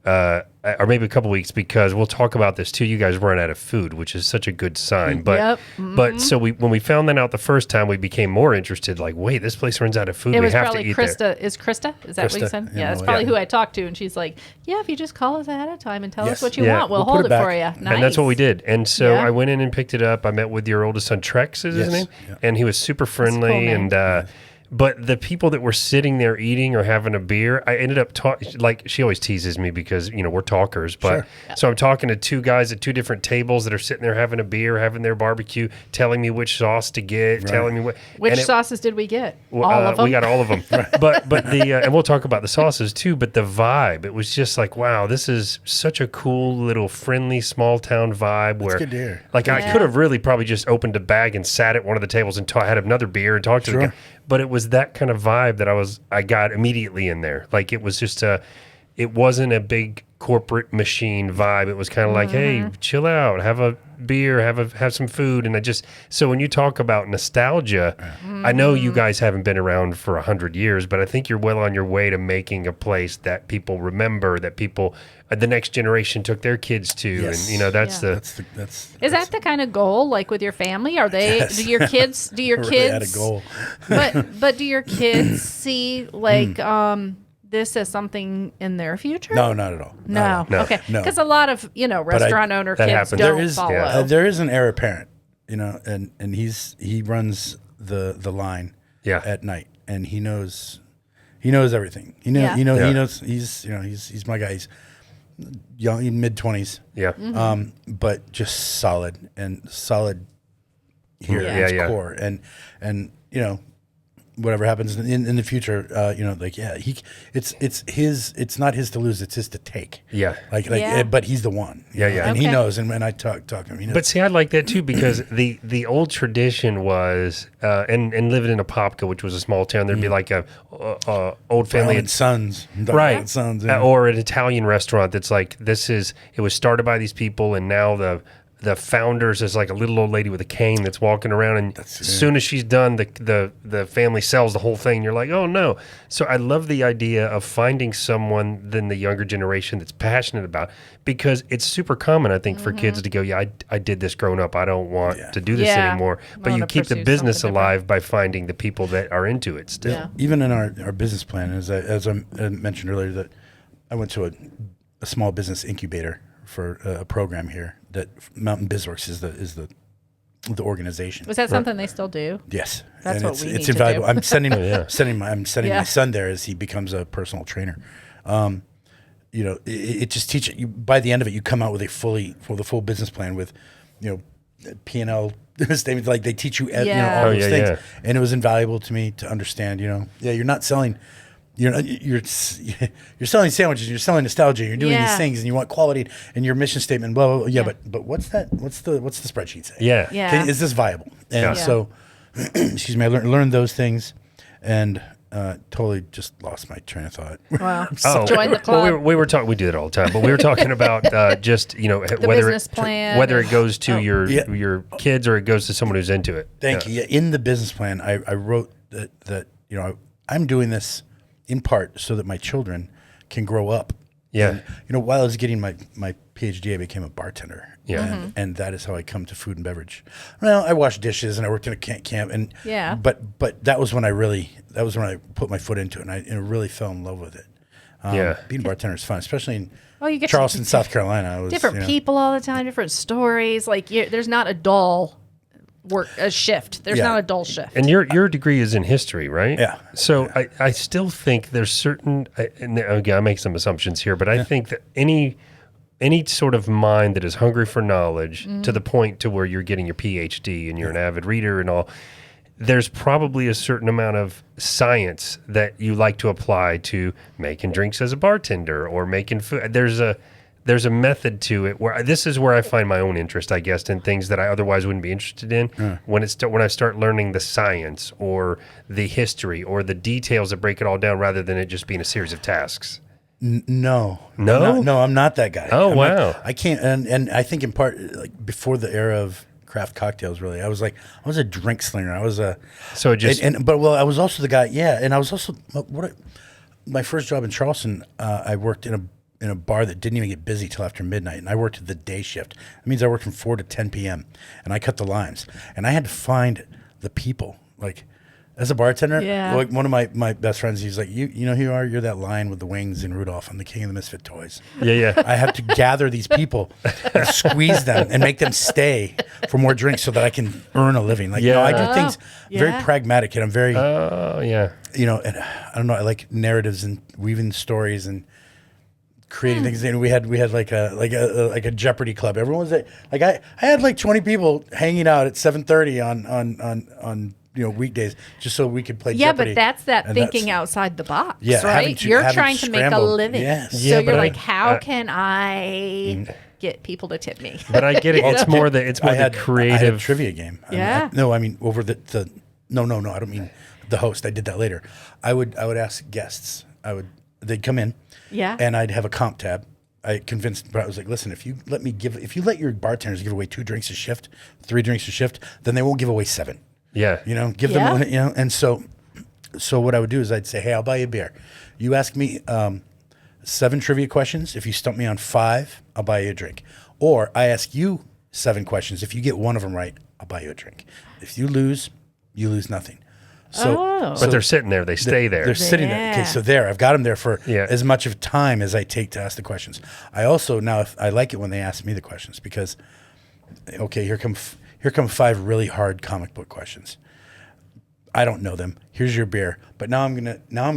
or maybe a couple weeks, because we'll talk about this too. You guys run out of food, which is such a good sign. But Yep. but so when we found that out the first time, we became more interested. Like, wait, this place runs out of food. It we was have to probably eat there. Krista. Is Krista? Is that what you Krista, said? yeah, Yeah, that's well, probably yeah. who I talked to. And she's like, yeah, if you just call us ahead of time and tell Yes. us what you Yeah. want, we'll We'll put hold it it for back. you. Nice. And that's what we did. And so Yeah. I went in and picked it up. I met with your oldest son, Trex is his Yes. name. Yeah. And he was super friendly. cool name. And, but the people that were sitting there eating or having a beer, I ended up like she always teases me because, we're talkers. But so I'm talking to 2 guys at 2 different tables that are sitting there having a beer, having their barbecue, telling me which sauce to get, telling me what. Which and it- sauces did we get? All of them? We got all of them. But the and we'll talk about the sauces too. But the vibe, it was just like, wow, this is such a cool little friendly small town vibe. Where good to hear. like I Yeah. could have really probably just opened a bag and sat at one of the tables and had another beer and talked to the guy. But it was that kind of vibe that I got immediately in there. Like it was just it wasn't a big corporate machine vibe. It was kind of like, hey, chill out, have a beer, have some food. And so when you talk about nostalgia, I know you guys haven't been around for 100 years, but I think you're well on your way to making a place that people remember, that people, the next generation took their kids to. Yes. And, that's Yeah. that's Is that the kind of goal, like with your family? Are they? Yes. Do your kids? Do your really kids? had a goal. But do your kids see like this as something in their future? No, not at all. No. Not at all. Okay. No. Because a lot of restaurant owner that kids happens. don't follow. There is an heir apparent, and he runs the line Yeah. at night, and he knows everything. He Yeah. knows he's my guy. He's young, in mid-20s, Yeah. but just solid here Yeah. at its Yeah. core, and whatever happens in the future, it's not his to lose, it's his to take. Yeah. Yeah. But he's the one. Yeah, yeah. And he Okay. knows, and when I talk to him, he knows. But see, I like that too because the old tradition was, and living in Apopka, which was a small town, there'd be like a old family, Brown and Sons, right? Brown Sons, yeah. Or an Italian restaurant that's like it was started by these people, and now the founders is like a little old lady with a cane that's walking around, and as soon as she's done, the family sells the whole thing. You're like, oh no. So I love the idea of finding someone in the younger generation that's passionate about, because it's super common, I think, for kids to go, yeah, I did this growing up. I don't want to do this anymore. But you keep the business alive by finding the people that are into it still. Yeah. Even in our business plan, as I mentioned earlier, that I went to a small business incubator for a program here that Mountain BizWorks is the organization. Was that something they still do? Yes, That's and what it's, we it's need to invaluable. do. I'm sending my son there as he becomes a personal trainer. It just teaches you. By the end of it, you come out with a full business plan with, P&L statements. Like they teach you, all those things, and it was invaluable to me to understand. You're not selling. You're selling sandwiches. You're selling nostalgia. You're doing these things, and you want quality. And your mission statement, blah blah blah. Yeah, but what's that? What's the spreadsheet say? Yeah. Is this viable? And so, excuse me. I learned those things, and totally just lost my train of thought. Wow. Join the club. Well, we were talking. We do that all the time, but we were talking about just whether business plan whether it goes to your kids or it goes to someone who's into it. Thank you. Yeah, in the business plan, I wrote that I'm doing this in part so that my children can grow up. Yeah. And, while I was getting my PhD, I became a bartender. Yeah. And that is how I come to food and beverage. Well, I washed dishes and I worked in a camp, and but that was when I put my foot into it, and I really fell in love with it. Being a bartender is fun, especially in you get Charleston, South Carolina. Different people all the time, different stories. Like there's not a dull shift. There's not a dull shift. And your degree is in history, right? Yeah. So I still think there's certain, and again, I make some assumptions here, but I think that any sort of mind that is hungry for knowledge to the point to where you're getting your PhD and you're an avid reader and all, there's probably a certain amount of science that you like to apply to making drinks as a bartender or making food. There's a method to it where this is where I find my own interest, I guess, in things that I otherwise wouldn't be interested in. When I start learning the science or the history or the details that break it all down, rather than it just being a series of tasks. No, I'm not that guy. Oh, wow. I can't, and I think in part, like before the era of craft cocktails, really, I was a drink slinger. I was a I was also the guy. Yeah, and I was also my first job in Charleston. I worked in a bar that didn't even get busy till after midnight, and I worked the day shift. That means I worked from 4 to 10 p.m. and I cut the limes, and I had to find the people. Like as a bartender, like one of my best friends, he's like, you know who you are? You're that lion with the wings in Rudolph. I'm the king of the misfit toys. Yeah. I have to gather these people and squeeze them and make them stay for more drinks so that I can earn a living. Like I do things very pragmatic, and I'm very and I don't know, I like narratives and weaving stories and creating things. And we had like a Jeopardy club. Everyone was like I had like 20 people hanging out at 7:30 on weekdays just so we could play Jeopardy. But that's thinking outside the box, yeah, right? You're trying to make a living. Yes. So you're like, how can I get people to tip me? But I get it. It's more the creative. I had a trivia game. Yeah. I mean over the no, I don't mean the host. I did that later. I would ask guests. They'd come in. Yeah. And I'd have a comp tab. I convinced, but I was like, listen, if you let your bartenders give away 2 drinks a shift, 3 drinks a shift, then they won't give away 7. Yeah. Give them, and so what I would do is I'd say, hey, I'll buy you a beer. You ask me 7 trivia questions. If you stump me on 5, I'll buy you a drink. Or I ask you 7 questions. If you get one of them right, I'll buy you a drink. If you lose nothing. But they're sitting there. They stay there. They're sitting there. Okay, so I've got them there for as much of time as I take to ask the questions. I also I like it when they ask me the questions because, okay, here come 5 really hard comic book questions. I don't know them. Here's your beer, but now I'm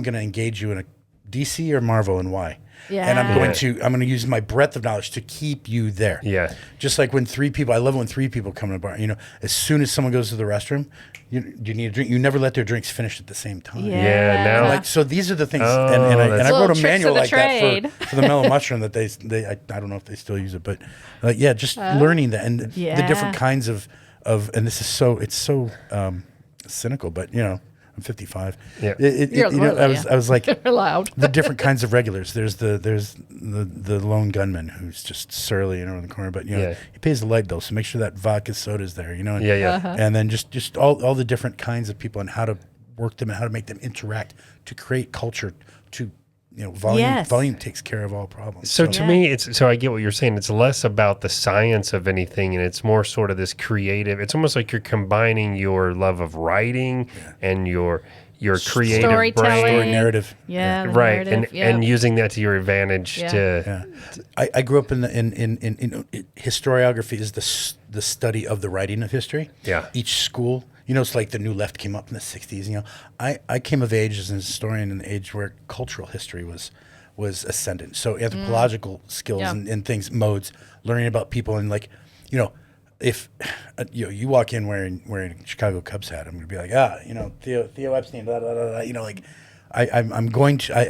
gonna engage you in a DC or Marvel and why. Yeah. And I'm going to use my breadth of knowledge to keep you there. Yeah. Just like when 3 people, I love when 3 people come to a bar. As soon as someone goes to the restroom, you need a drink. You never let their drinks finish at the same time. Yeah. Now, so these are the things. And I wrote a manual like that for the mellow mushroom that I don't know if they still use it, but just learning that and the different kinds of and this is so cynical, but I'm 55. Yeah. I was like, You're loud. the different kinds of regulars. There's the lone gunman who's just surly and over the corner, but he pays the light bill, so make sure that vodka soda's there, And then just all the different kinds of people and how to work them and how to make them interact to create culture. To volume takes care of all problems. So to me, so I get what you're saying. It's less about the science of anything, and it's more sort of this creative. It's almost like you're combining your love of writing and your creative Storytelling. brain, Story narrative. Yeah. right, narrative, and using that to your advantage. Yeah. I grew up in historiography is the study of the writing of history. Yeah. Each school. It's like the New Left came up in the 60s. I came of age as an historian in the age where cultural history was ascendant. So anthropological skills and things, modes, learning about people and if you walk in wearing a Chicago Cubs hat, I'm going to be like, Theo Epstein, blah, blah, blah, blah. I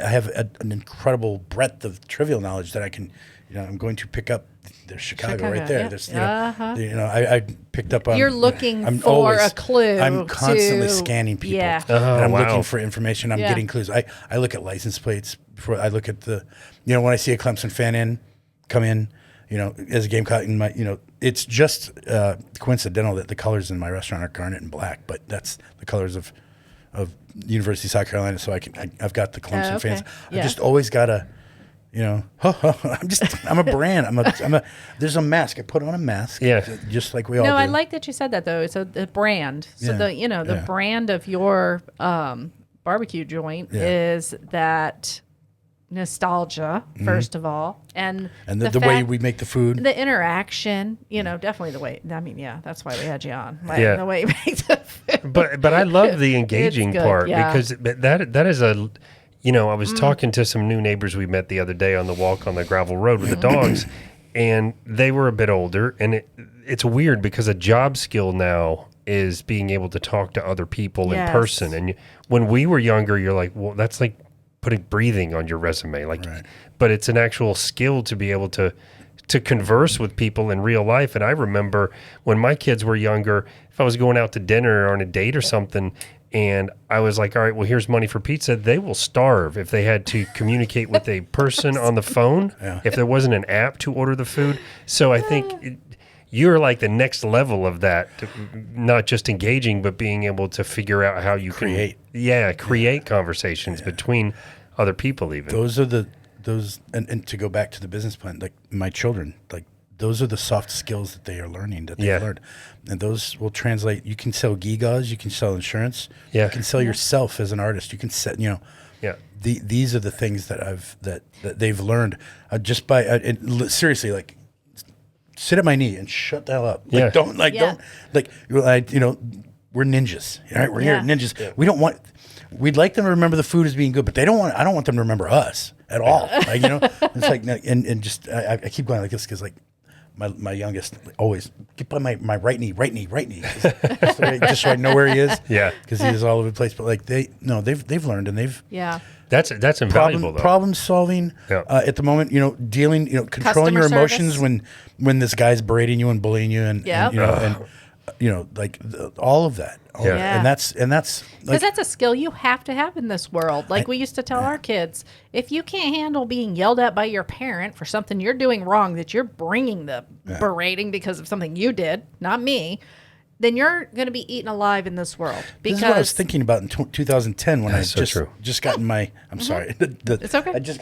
have an incredible breadth of trivial knowledge that I can, I'm going to pick up. There's Chicago right there. Yeah. There's, I picked up on. You're looking for a clue. I'm constantly scanning people. Yeah. And I'm looking for information. I'm getting clues. I look at license plates before I look at the, when I see a Clemson fan come in, as a Gamecock in my, it's just coincidental that the colors in my restaurant are garnet and black, but that's the colors of University of South Carolina. So I've got the Clemson fans. I've just always got to. I'm a brand. There's a mask. I put on a mask. Yeah. Just like we all do. No, I like that you said that though. It's a brand. So the brand of your barbecue joint is that nostalgia, first of all. And the way we make the food. The interaction, definitely the way, that's why we had you on. The way you make the food. But I love the engaging part because that is I was talking to some new neighbors we met the other day on the walk on the gravel road with the dogs, and they were a bit older. And it's weird because a job skill now is being able to talk to other people in person. And when we were younger, you're like, well, that's like putting breathing on your resume. But it's an actual skill to be able to converse with people in real life. And I remember when my kids were younger, if I was going out to dinner or on a date or something, and I was like, all right, well, here's money for pizza. They will starve if they had to communicate with a person on the phone, if there wasn't an app to order the food. So I think you're like the next level of that, not just engaging, but being able to figure out how you create conversations between other people even. And to go back to the business plan, like my children, like those are the soft skills that they are learning, that they've learned. And those will translate. You can sell gigas, you can sell insurance, you can sell yourself as an artist. You can set, these are the things that they've learned just by, seriously, like sit at my knee and shut the hell up. Like, don't, we're ninjas, right? We're here ninjas. Yeah. We'd like them to remember the food as being good, but I don't want them to remember us at all. It's like, and just, I keep going like this because like, my youngest always get by my right knee, just so I know where he is. Yeah, because he is all over the place. But like they've learned and they've that's invaluable. Problem solving at the moment. Dealing, controlling your emotions when this guy's berating you and bullying you and all of that. And that's because that's a skill you have to have in this world. Like we used to tell our kids, if you can't handle being yelled at by your parent for something you're doing wrong, that you're bringing the berating because of something you did, not me, then you're going to be eaten alive in this world. Because this is what I was thinking about in 2010 when I just gotten my. I'm sorry. It's okay. I just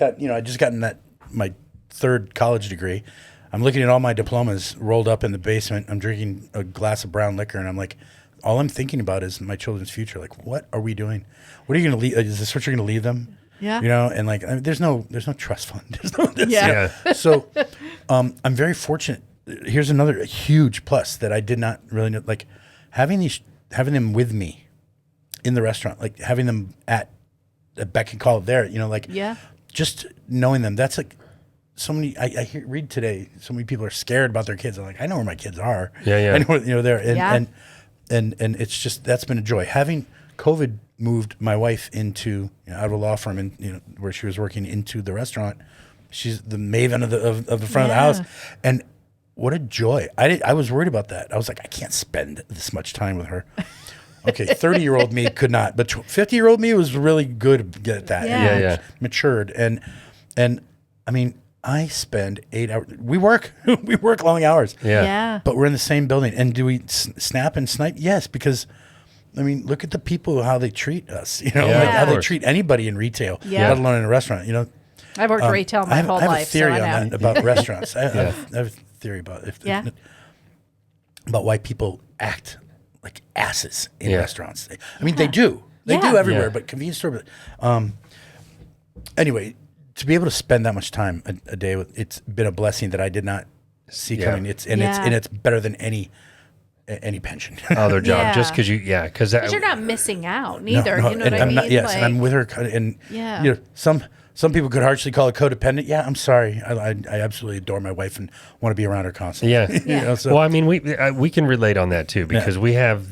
gotten my third college degree. I'm looking at all my diplomas rolled up in the basement. I'm drinking a glass of brown liquor, and I'm like, all I'm thinking about is my children's future. Like, what are we doing? What are you going to leave? Is this what you're going to leave them? Yeah. And like, there's no trust fund. So, I'm very fortunate. Here's another huge plus that I did not really know. Like, having them with me in the restaurant, like having them at a beck and call there. Just knowing them. That's like. So many. I read today. So many people are scared about their kids. I'm like, I know where my kids are. Yeah. I know where they're. And it's just that's been a joy. Having COVID moved my wife into out of a law firm and where she was working into the restaurant. She's the maven of the front of the house, and what a joy. I was worried about that. I was like, I can't spend this much time with her. Okay, 30-year-old me could not, but 50-year-old me was really good at that. Yeah. and Yeah. matured, and I mean, I spend 8 hours. We work, we work long hours. Yeah. But we're in the same building, and do we snap and snipe? Yes, because I mean, look at the people how they treat us. You know, Yeah, like of how they course. treat anybody in retail, Yeah. let alone in a restaurant. You know, I've worked retail my whole I have life. a theory so I on know. that about restaurants. I have a theory about about why people act like asses in restaurants. I mean, they do. They Yeah. do everywhere, Yeah. but convenience store. Anyway, to be able to spend that much time a day with, it's been a blessing that I did not see coming. It's better than any pension. Other job, Yeah. just because Because you're not missing out neither. You know what and I I'm mean? not, yes, Like, and I'm with her, and Yeah. you know, some people could harshly call it codependent. Yeah, I'm sorry. I absolutely adore my wife and want to be around her constantly. Yeah. You know, so Well, I mean, we can relate on that too because we have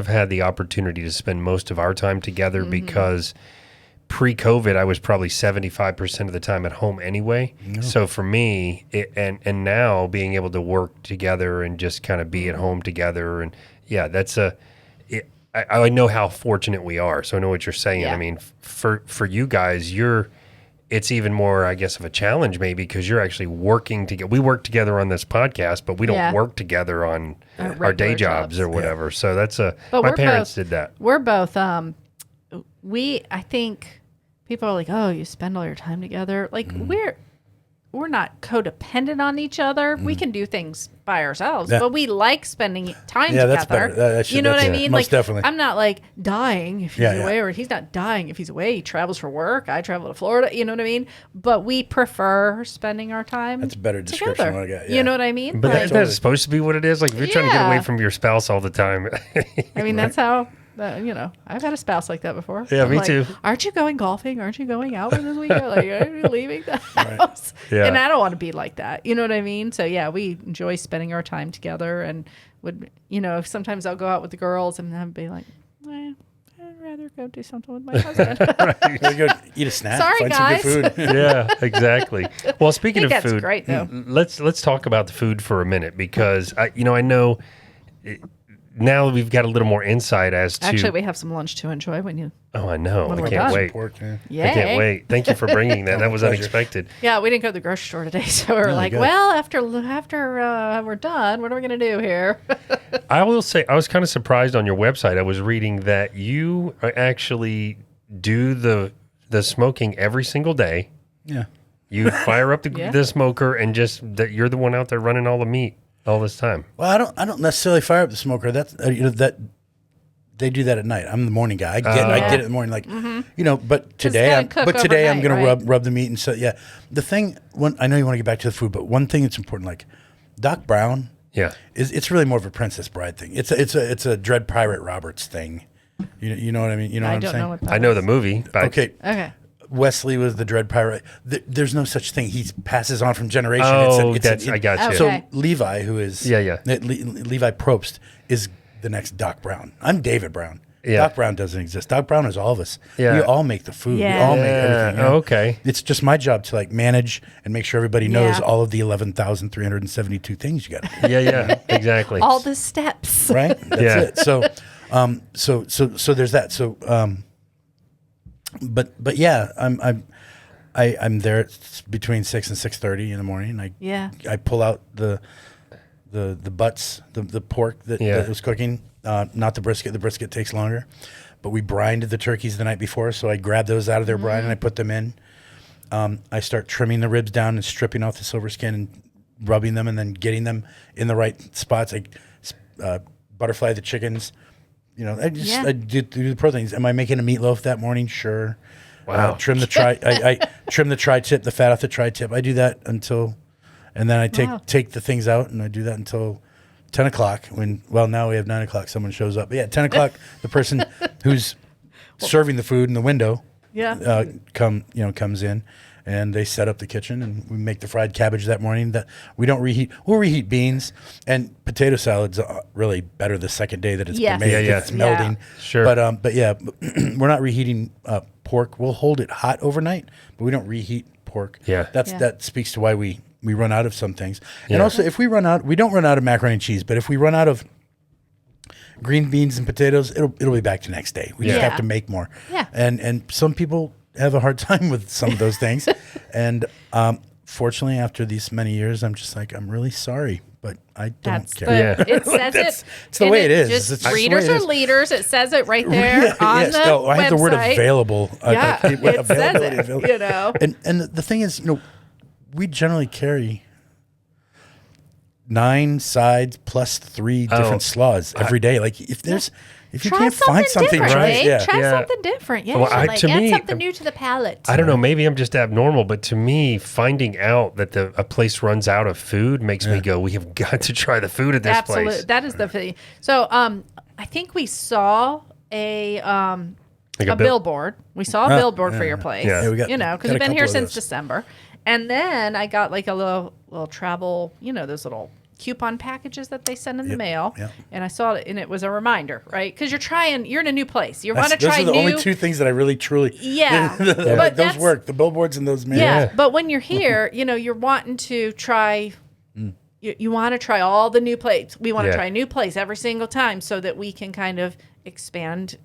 had the opportunity to spend most of our time together because pre-COVID I was probably 75% of the time at home anyway. So for me, and now being able to work together and just kind of be at home together, and that's I know how fortunate we are. So I know what you're saying. Yeah. I mean, for you guys, it's even more, I guess, of a challenge maybe because you're actually working together. We work together on this podcast, but we don't Yeah. work together on our regular day jobs jobs. or whatever. So that's But my we're parents both- did that. We're both, I think people are like, oh, you spend all your time together. Like we're not codependent on each other. We can do things by ourselves, Yeah. but we like spending time Yeah, together. that's better. You know what I that's- mean? most Like, definitely. I'm not like dying if he's Yeah, yeah. away, or he's not dying if he's away. He travels for work. I travel to Florida. You know what I mean? But we prefer spending our time. That's a better description together. of what I got, You yeah. know what I mean? But Like, that's supposed to be what it is. Like if you're trying to get Yeah. away from your spouse all the time. I mean, that's how. I've had a spouse like that before. Yeah, I'm me like, too. Aren't you going golfing? Aren't you going out this weekend? Like, are you leaving the house? Yeah. And I don't want to be like that. You know what I mean? So yeah, we enjoy spending our time together, and would sometimes I'll go out with the girls and I'd be like, I'd rather go do something with my husband. There you go, eat a snack. Sorry, find some good food. Yeah, exactly. Well, speaking of that's food, great, though. let's talk about the food for a minute because I know now we've got a little more insight as to. Actually, we have some lunch to enjoy when you. Oh, I know. when I we're can't done. wait. Pork, yeah. Yeah. I can't wait. Thank you for bringing that. That was Pleasure. unexpected. Yeah, we didn't go to the grocery store today, so we're like, good. well, after we're done, what are we gonna do here? I will say I was kind of surprised on your website. I was reading that you actually do the smoking every single day. Yeah. You fire up Yeah. the smoker and just that you're the one out there running all the meat all this time. Well, I don't necessarily fire up the smoker. That's that they do that at night. I'm the morning guy. I get it in the morning, like But today, gotta cook I'm overnight, gonna right? rub the meat, and so yeah. The thing, I know you want to get back to the food, but one thing that's important, like Doc Brown, Yeah. it's really more of a Princess Bride thing. It's a Dread Pirate Roberts thing. You know what I mean? You know I what I'm don't saying? know what that I know is. the movie. But Okay. Okay. Wesley was the Dread Pirate. There's no such thing. He passes on from generation. Oh, I got you. Okay. So Levi, who is Yeah. Levi Probst, is the next Doc Brown. I'm David Brown. Yeah. Doc Brown doesn't exist. Doc Brown is all of us. Yeah. We all make the food. Yeah. We all make everything. Oh, okay. It's just my job to like manage and make sure everybody knows Yeah. all of the 11,372 things you got to do. Yeah, exactly. All the steps. Right? That's Yeah. it. So there's that. So but yeah, I'm there between 6 and 6:30 in the morning. I pull out the butts, the pork that was cooking, not the brisket. The brisket takes longer, but we brined the turkeys the night before, so I grab those out of their brine and I put them in. I start trimming the ribs down and stripping off the silver skin and rubbing them and then getting them in the right spots. I butterfly the chickens. I do the proteins. Am I making a meatloaf that morning? Sure. Wow. Trim the I trim the tri-tip, the fat off the tri-tip. I do that and then I take the things out and I do that until 10 o'clock now we have 9 o'clock, someone shows up. But yeah, 10 o'clock, the person who's serving the food in the window comes in and they set up the kitchen and we make the fried cabbage that morning that we don't reheat. We'll reheat beans and potato salad's really better the second day that it's Yes. been made. Yeah. It's melding. Sure. But yeah, we're not reheating pork. We'll hold it hot overnight, but we don't reheat pork. Yeah. That speaks to why we run out of some things. Yeah. And also if we don't run out of macaroni and cheese, but if we run out of green beans and potatoes, it'll be back the next day. We just have to make more. Yeah. And some people have a hard time with some of those things. And fortunately, after these many years, I'm just like, I'm really sorry, but I don't care. It says it's the way it is. Just It's just the readers way it or is. leaders. It says it right there on the I have the word website. available. Yeah, it says it, available. you know. And the thing is, we generally carry 9 sides plus 3 different slaws every day. Like if you Try can't find something different, right, Dave. Try something different. Yeah, Well, Like, to add me, something new to the palate. I don't know. Maybe I'm just abnormal, but to me, finding out that a place runs out of food makes me go, we have got to try the food at this place. That is the thing. So I think we saw a billboard. We saw a billboard for your place. Yeah. we got- because got a we've been here couple of since those. December. And then I got like a little travel, those little coupon packages that they send in the mail. Yep. And I saw it, and it was a reminder, right? Because you're in a new place. You want to Those try are the new. only 2 things that I really truly Yeah. like, But those that's- work. The billboards and those mail. Yeah, but when you're here, you're wanting to try. You want to try all the new plates. We want to try a new place every single time, so that we can kind of expand.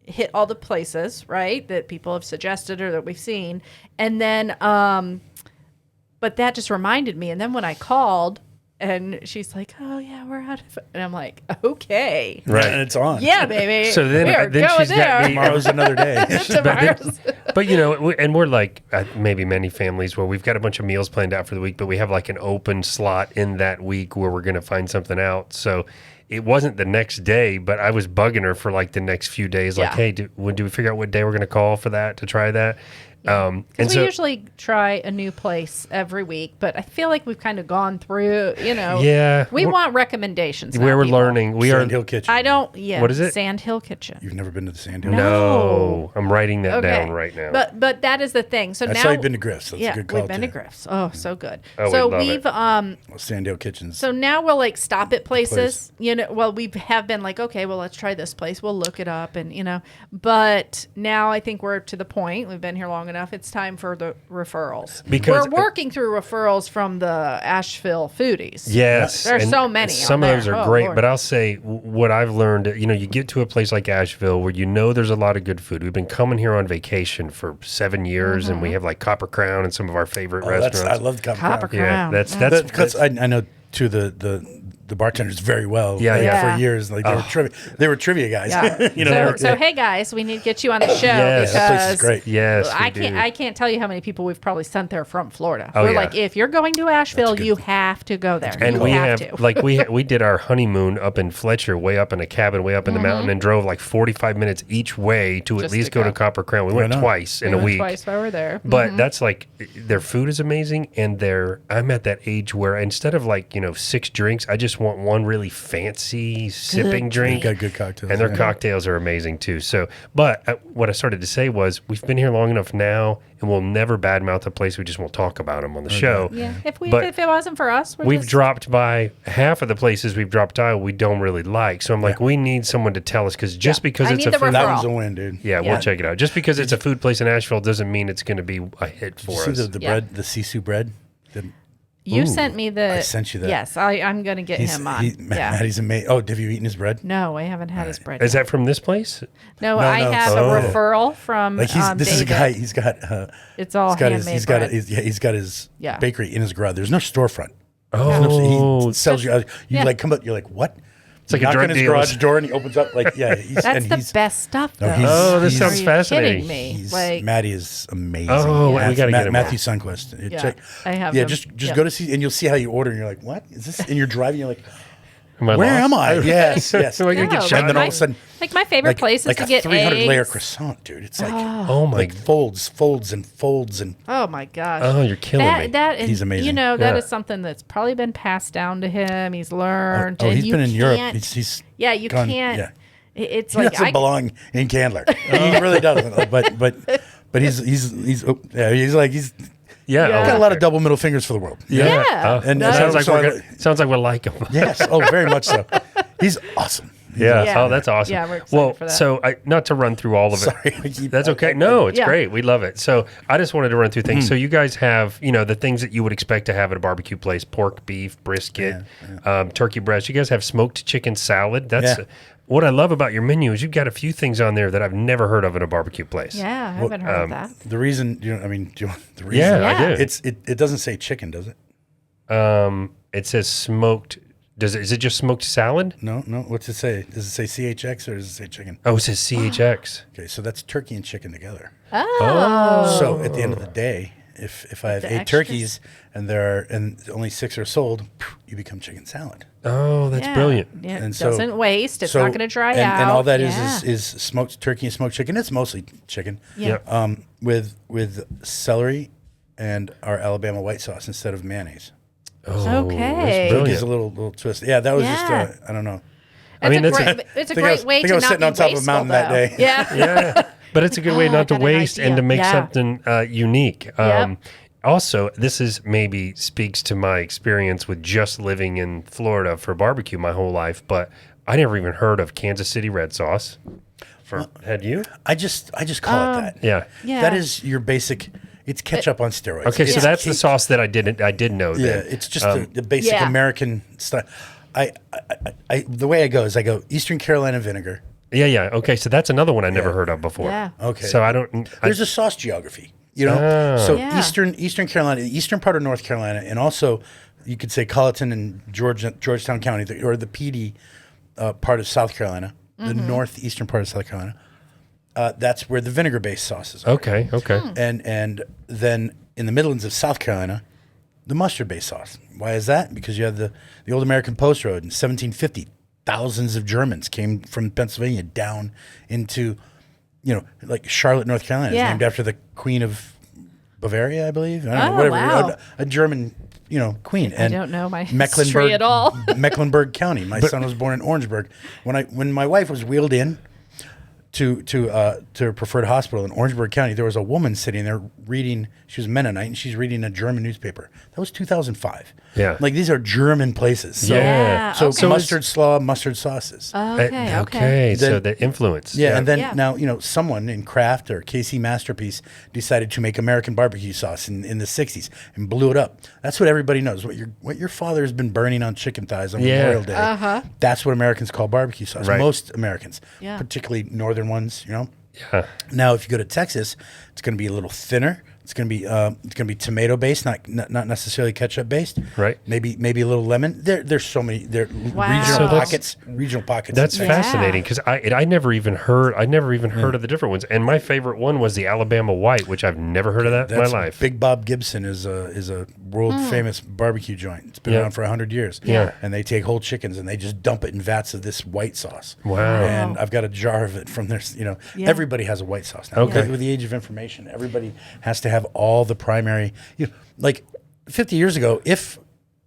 Hit all the places, right, that people have suggested or that we've seen, and then. But that just reminded me, and then when I called, and she's like, "Oh yeah, we're out of," and I'm like, "Okay, Right. And it's on. yeah, baby." So then, we are then going she's got there. me. Tomorrow's another day. But and we're like maybe many families where we've got a bunch of meals planned out for the week, but we have like an open slot in that week where we're going to find something out. So it wasn't the next day, but I was bugging her for like the next few days. Like, hey, do we figure out what day we're going to call for that to try that? And Because so we usually try a new place every week, but I feel like we've kind of gone through, Yeah. We want recommendations. where now, we're people. learning. We Sand are. Hill Kitchen. I don't, yeah. What is it? Sand Hill Kitchen. You've never been to the Sand Hill? No, I'm writing that down right now. But that is the thing. So I now saw you've been to Griff's. That's yeah, a good call. we've been to Griff's. Oh, so good. Oh, so we love we've it. Well, Sand Hill Kitchens. So now we'll like stop at places, well, we have been like, okay, well, let's try this place. We'll look it up and, but now I think we're to the point, we've been here long enough. It's time for the referrals. Because we're working through referrals from the Asheville foodies. Yes. There's and so many. Some out of those there. are Oh, great, Lord. but I'll say what I've learned, you get to a place like Asheville where there's a lot of good food. We've been coming here on vacation for 7 years and we have like Copper Crown and some of our favorite restaurants. I love Copper Copper Crown. Crown. Yeah, that's Because I know too the bartenders very well. Yeah, like, yeah. For years, like they were trivia guys. Yeah. So hey guys, we need to get you on the show Yes. because That place is great. yes, we I do. can't tell you how many people we've probably sent there from Florida. Oh, We're yeah. like, if you're going to Asheville, you have to go there. And you we have have to. like we did our honeymoon up in Fletcher, way up in a cabin, way up in the mountain, and drove like 45 minutes each way to at Just least to go to go. Copper Crown. We went on. twice in a week. Twice while we're there. But that's like their food is amazing, and I'm at that age where instead of like 6 drinks, I just want one really fancy sipping drink. Got good cocktails. And their yeah. cocktails are amazing too. So, but what I started to say was, we've been here long enough now, and we'll never badmouth a place. We just won't talk about them on the show. yeah, if But it wasn't for us, we've dropped by half of the places we've dropped by we don't really like. So I'm like, we need someone to tell us, because just because I it's need a the food, That referral. one's a win, dude. yeah, we'll check it out. Just because it's a food place in Asheville doesn't mean it's going to be a hit Did for you see us. the Yeah. bread, the sisu bread? You sent me the. I sent you that. Yes, I'm going to get him on. Maddie's amazing. Oh, have you eaten his bread? No, I haven't had his bread. Is yet. that from this place? No, No, I no, have oh. a referral from Like this is a David. guy. He's got. It's all handmade he's got bread. he's got his Yeah. bakery in his garage. There's no storefront. Oh, He sells you. You Yeah. like come up. You're like, what? It's like a knock drug on his dealer's- garage door and he opens up like That's and the he's, best stuff, though. No, he's- Oh, this he's- sounds Are you fascinating. kidding me? He's, Like, Maddie is amazing. Oh, we gotta get him Matthew Sunquist. Yeah, I have Yeah, them. just Yeah. go to see and you'll see how you order and you're like, what is this? And you're driving. You're like, Am I where lost? am I? Yes, yes. Am I gonna get No, shot? And then all of a sudden, like my favorite place is like to a get 300 layer eggs. croissant, dude. It's like Oh my! like folds and folds and Oh my gosh! Oh, you're killing me. That is, He's amazing. that Yeah. is something that's probably been passed down to him. He's learned. oh, and he's you been in Europe. can't- He's yeah, you gone- can't. yeah. It's he like doesn't belong in Candler. He really doesn't. But he's like he's Yeah, Yeah. got a lot of double middle fingers for the world. Yeah. And It sounds like so sounds like we like him. Yes. Oh, very much so. He's awesome. Yeah. Yeah. Oh, that's awesome. Yeah, we're excited for that. So not to run through all of it. Sorry, I keep- That's okay. No, it's Yeah. great. We love it. So I just wanted to run through things. So you guys have, the things that you would expect to have at a barbecue place: pork, beef, brisket, turkey breast. You guys have smoked chicken salad. That's what I love about your menu is you've got a few things on there that I've never heard of at a barbecue place. Yeah, I haven't heard of that. The reason, do you want the reason? Yeah, Yeah. I do. It doesn't say chicken, does it? It says smoked. Is it just smoked salad? No. What's it say? Does it say CHX or does it say chicken? Oh, it says CHX. Okay, so that's turkey and chicken together. Oh. So at the end of the day, if I have The 8 extras. turkeys and only 6 are sold, you become chicken salad. Oh, that's brilliant. Yeah, And it so- doesn't waste. It's So- not going to dry out. And all that Yeah. is smoked turkey and smoked chicken. It's mostly chicken. Yeah. Yep. With celery and our Alabama white sauce instead of mayonnaise. Oh, Okay. that's So it brilliant. gives a little twist. Yeah, that was Yeah. just I don't know. I mean, it's that's a great, it's a think I great was- way think to I was not sitting be on top of a wasteful, mountain that though. day. Yeah. Yeah, but it's a good way I not to got an waste and idea. to make Yeah. something unique. Yep. Also, this is maybe speaks to my experience with just living in Florida for barbecue my whole life, but I never even heard of Kansas City red sauce. Had you? I just call it that. Yeah. Yeah. That is your basic. It's ketchup on steroids. Okay, so It's that's the cake. sauce that I did know. Yeah, then. it's just the basic Yeah. American style. I the way I go is I go Eastern Carolina vinegar. Yeah. Okay, so that's another one I never heard of before. Yeah. Okay. So I don't. There's a sauce geography, So Yeah. Eastern Carolina, the eastern part of North Carolina, and also you could say Colleton and Georgetown County, or the PD part of South Carolina, the northeastern part of South Carolina. That's where the vinegar-based sauces are. Okay. And then in the Midlands of South Carolina, the mustard-based sauce. Why is that? Because you have the old American Post Road in 1750. Thousands of Germans came from Pennsylvania down into, like Charlotte, North Carolina. Yeah. It's named after the Queen of Bavaria, I believe. I don't know, Oh, whatever. wow. A German, queen. I And don't know my history at all. Mecklenburg County. My son was born in Orangeburg. When my wife was wheeled in to her preferred hospital in Orangeburg County, there was a woman sitting there reading. She was Mennonite, and she's reading a German newspaper. That was 2005. Yeah. Like these are German places. So, Yeah. So okay. mustard slaw, mustard sauces. Okay. So Then- the influence. Yeah, and then Yeah. now someone in Kraft or KC Masterpiece decided to make American barbecue sauce in the '60s and blew it up. That's what everybody knows. What your father has been burning on chicken thighs on Memorial Day. That's what Americans call barbecue sauce. Right. Most Americans, Yeah. particularly northern ones. Yeah. Now, if you go to Texas, it's going to be a little thinner. It's going to be tomato based, not necessarily ketchup based. Right. Maybe a little lemon. There's so many Wow. regional So that's- pockets. That's in Yeah. Texas. fascinating because I never even heard of the different ones. And my favorite one was the Alabama White, which I've never heard of that in my That's life. Big Bob Gibson is a world famous barbecue joint. It's been Yeah. around for 100 years. Yeah. And they take whole chickens and they just dump it in vats of this white sauce. Wow. And I've got a jar of it from there. Everybody has a white sauce now. Okay. With the age of information, everybody has to have all the primary. Like 50 years ago, if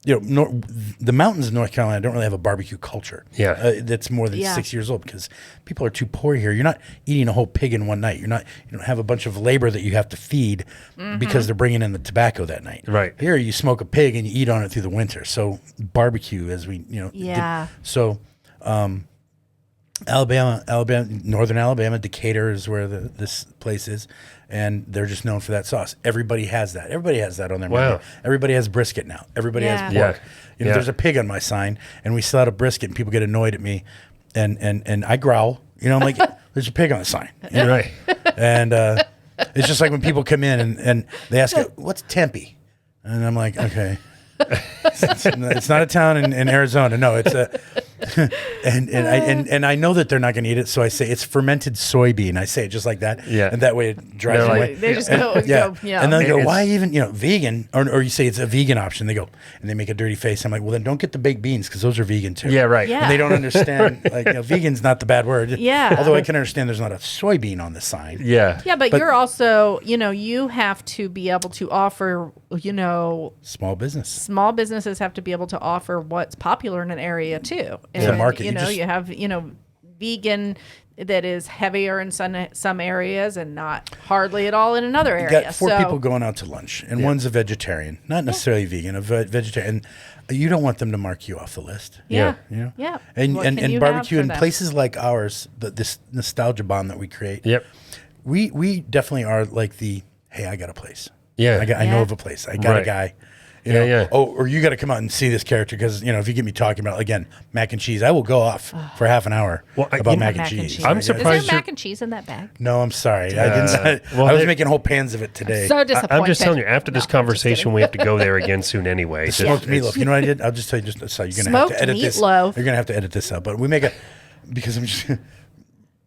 the mountains of North Carolina don't really have a barbecue culture. Yeah. That's more than Yeah. 6 years old because people are too poor here. You're not eating a whole pig in one night. You don't have a bunch of labor that you have to feed because they're bringing in the tobacco that night. Right. Here, you smoke a pig and you eat on it through the winter. So barbecue, as we Yeah. So Alabama, northern Alabama, Decatur is where this place is, and they're just known for that sauce. Everybody has that. Everybody has that on their Wow. menu. Everybody has brisket now. Everybody Yeah. has pork. Yeah. There's a pig on my sign, and we still had a brisket, and people get annoyed at me, and I growl. I'm like, there's a pig on the sign. Right. And it's just like when people come in and they ask, what's Tempe? And I'm like, okay. It's not a town in Arizona. No, it's a and I know that they're not going to eat it, so I say it's fermented soybean. I say it just like that, Yeah. and that way it drives They're them like- away. They just go, And then they go, It's- why even vegan? Or you say it's a vegan option. They go and they make a dirty face. I'm like, well then don't get the baked beans because those are vegan too. Yeah, right. Yeah. And they don't understand vegan's not the bad word. Yeah. Although I can understand there's not a soybean on the sign. Yeah. Yeah, but But- you're also, you have to be able to offer, Small business. small businesses have to be able to offer what's popular in an area too. And, a market. you have, vegan, that is heavier in some areas and not hardly at all in another You area. got 4 people going out to lunch, and one's a vegetarian, not necessarily vegan, a vegetarian. And you don't want them to mark you off the list. Yeah. You know? Yeah. And What can you barbecue have in for them? places like ours, this nostalgia bond that we create. Yep. We definitely are like hey, I got a place. Yeah. I know Yeah. of a place. I got a Right. guy. Yeah, know, yeah. Oh, or you got to come out and see this character because if you get me talking about again mac and cheese, I will go off for half an hour about mac and cheese. I'm Is surprised there mac and cheese in that bag? No, I'm sorry. I didn't. well, I was they- making whole pans of it today. So disappointed. I'm just telling you, after this No, I'm just conversation, kidding. we have to go there again soon anyway. Just- Smoked it's- meatloaf. You know what I did? I'll just tell you. So you're gonna have Smoked to edit this. meatloaf. You're gonna have to edit this out. But we make because I'm just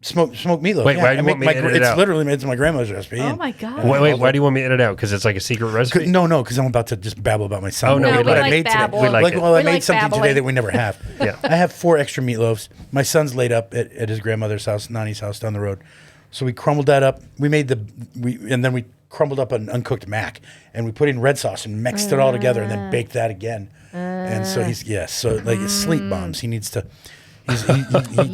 smoked meatloaf. Wait, why do you I want me to edit it it's out? literally made to my grandmother's recipe. Oh and- my God. Wait, why do you want me to edit out? Because it's like a secret recipe? No, because I'm about to just babble about my son. Oh, no, No, we we like- like made babble. We like it. well, I We made like something today babbling. that we never have. Yeah. I have 4 extra meatloaves. My son's laid up at his grandmother's house, Nani's house down the road. So we crumbled that up. We made and then we crumbled up an uncooked mac, and we put in red sauce and mixed it all together, and then baked that again. And so so like sleep bombs. He needs to. He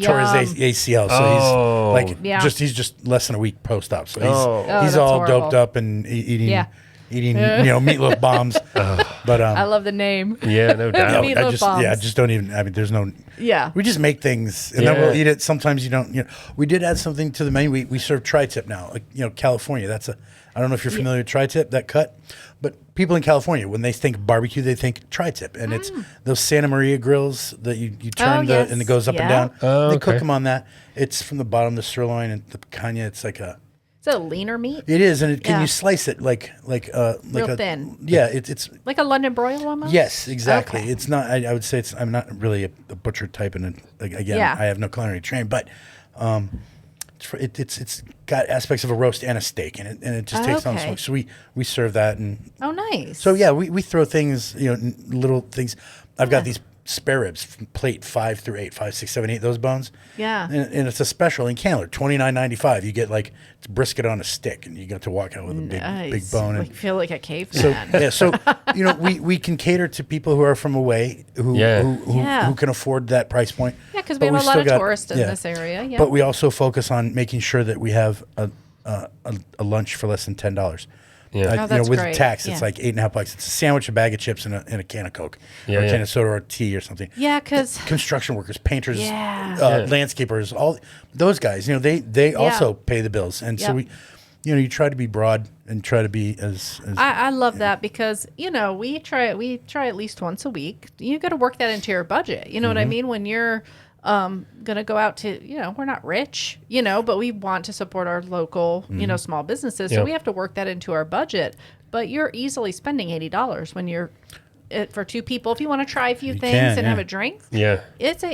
tore his ACL, so he's just less than a week post op. So he's that's all horrible. doped up and eating Yeah. meatloaf bombs. But I love the name. Yeah, no doubt. Meatloaf bombs. I just don't even. I mean, there's no. Yeah. We just make things, and then Yeah. we'll eat it. Sometimes you don't. We did add something to the menu. We serve tri-tip now. Like California. That's I don't know if you're familiar with tri-tip, that cut, but people in California, when they think barbecue, they think tri-tip, and it's those Santa Maria grills that you turn yes. and it goes up and Yeah. down. Oh, They okay. cook them on that. It's from the bottom, the sirloin and the picanha. It's like a. Is it a leaner meat? It is, and can Yeah. you slice it like Real a thin. Yeah, it's Like a London broil almost? yes, exactly. Okay. It's not. I would say I'm not really a butcher type, and again, Yeah. I have no culinary training, but it's got aspects of a roast and a steak, and it just takes on Okay. smoke. So we serve that, and Oh, nice. so yeah, we throw things, little things. I've got these spare ribs from plate 5 through 8, 5, 6, 7, 8. Those bones. Yeah. and it's a special in Candler, $29.95. You get it's brisket on a stick, and you get to walk out with a big Nice. bone. Like, And, feel like a caveman. we can cater to people who are from away who Yeah. who can afford that price point. Yeah, because But we have a lot still of got- tourists in this area. Yeah. But we also focus on making sure that we have a lunch for less than $10. Yeah. Oh, that's with great. tax, it's Yeah. like $8.50. It's a sandwich, a bag of chips, and a can of Coke, Yeah, or a yeah. can of soda, or tea, or something. Yeah, because Construction workers, painters, Yeah. landscapers, all those guys. They also pay the bills, and so Yep. you try to be broad and try to be as I love that because we try at least once a week. You got to work that into your budget. You know what I mean? When you're gonna go out to, we're not rich, but we want to support our local, small businesses. So Yep. we have to work that into our budget. But you're easily spending $80 when you're for 2 people. If you want to try a few things can, and yeah. have a drink, Yeah. it's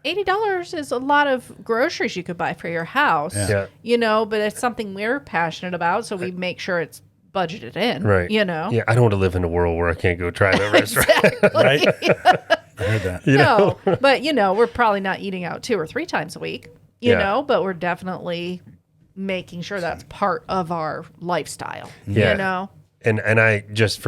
$80 is a lot of groceries you could buy for your house. Yeah. But it's something we're passionate about, so we make sure it's budgeted in. Right. Yeah, I don't want to live in a world where I can't go try that restaurant. right. I heard that. No, but we're probably not eating out 2 or 3 times a week. You Yeah. know, but we're definitely making sure that's part of our lifestyle. Yeah. You know, And I just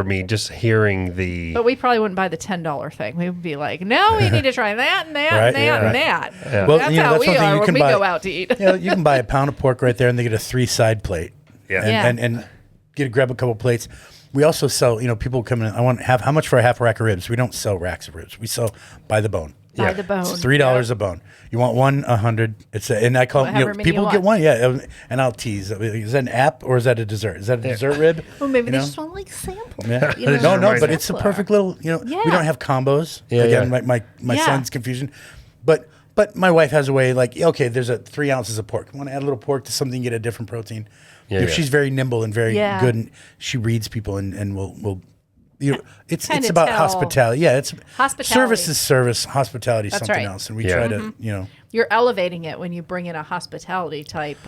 hearing the but we probably wouldn't buy the $10 thing. We would be like, no, we need to try that and that Right, and that yeah. and that. Yeah. Well, That's you know, how that's we one thing are you when can we buy. go out to eat. You can buy a pound of pork right there, and they get a 3-side plate. Yeah. Yeah. And grab a couple plates. We also sell. People come in. I want how much for a half rack of ribs? We don't sell racks of ribs. We sell by the bone. By the bone. It's $3 a bone. You want one, 100. And I call However many people you get want. one. Yeah, and I'll tease. Is that an app or is that a dessert? Is that a dessert rib? Well, maybe You they know? just want to sample. Yeah. You know, No, Right. but it's a simpler. perfect little. We Yeah. don't have combos. Yeah, Again, yeah. my Yeah. son's confusion, but my wife has a way okay, there's 3 ounces of pork. You want to add a little pork to something, get a different protein. Yeah, She's very nimble and very Yeah. good, and she reads people and will. It's Kinda about tell- hospitality. Yeah, it's Hospitality. Service is service. Hospitality is That's something right. else, and we Yeah. try Mm-hmm. to You're elevating it when you bring in a hospitality type.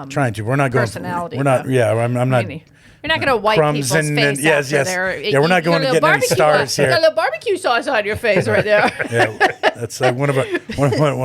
trying to. We're not going. Personality, We're not. though. Yeah, I'm not. You're not going to wipe crumbs people's and face yes, after yes. their. Yeah, we're not going to get any stars You here. got a little barbecue sauce on your face right there. Yeah, that's like one of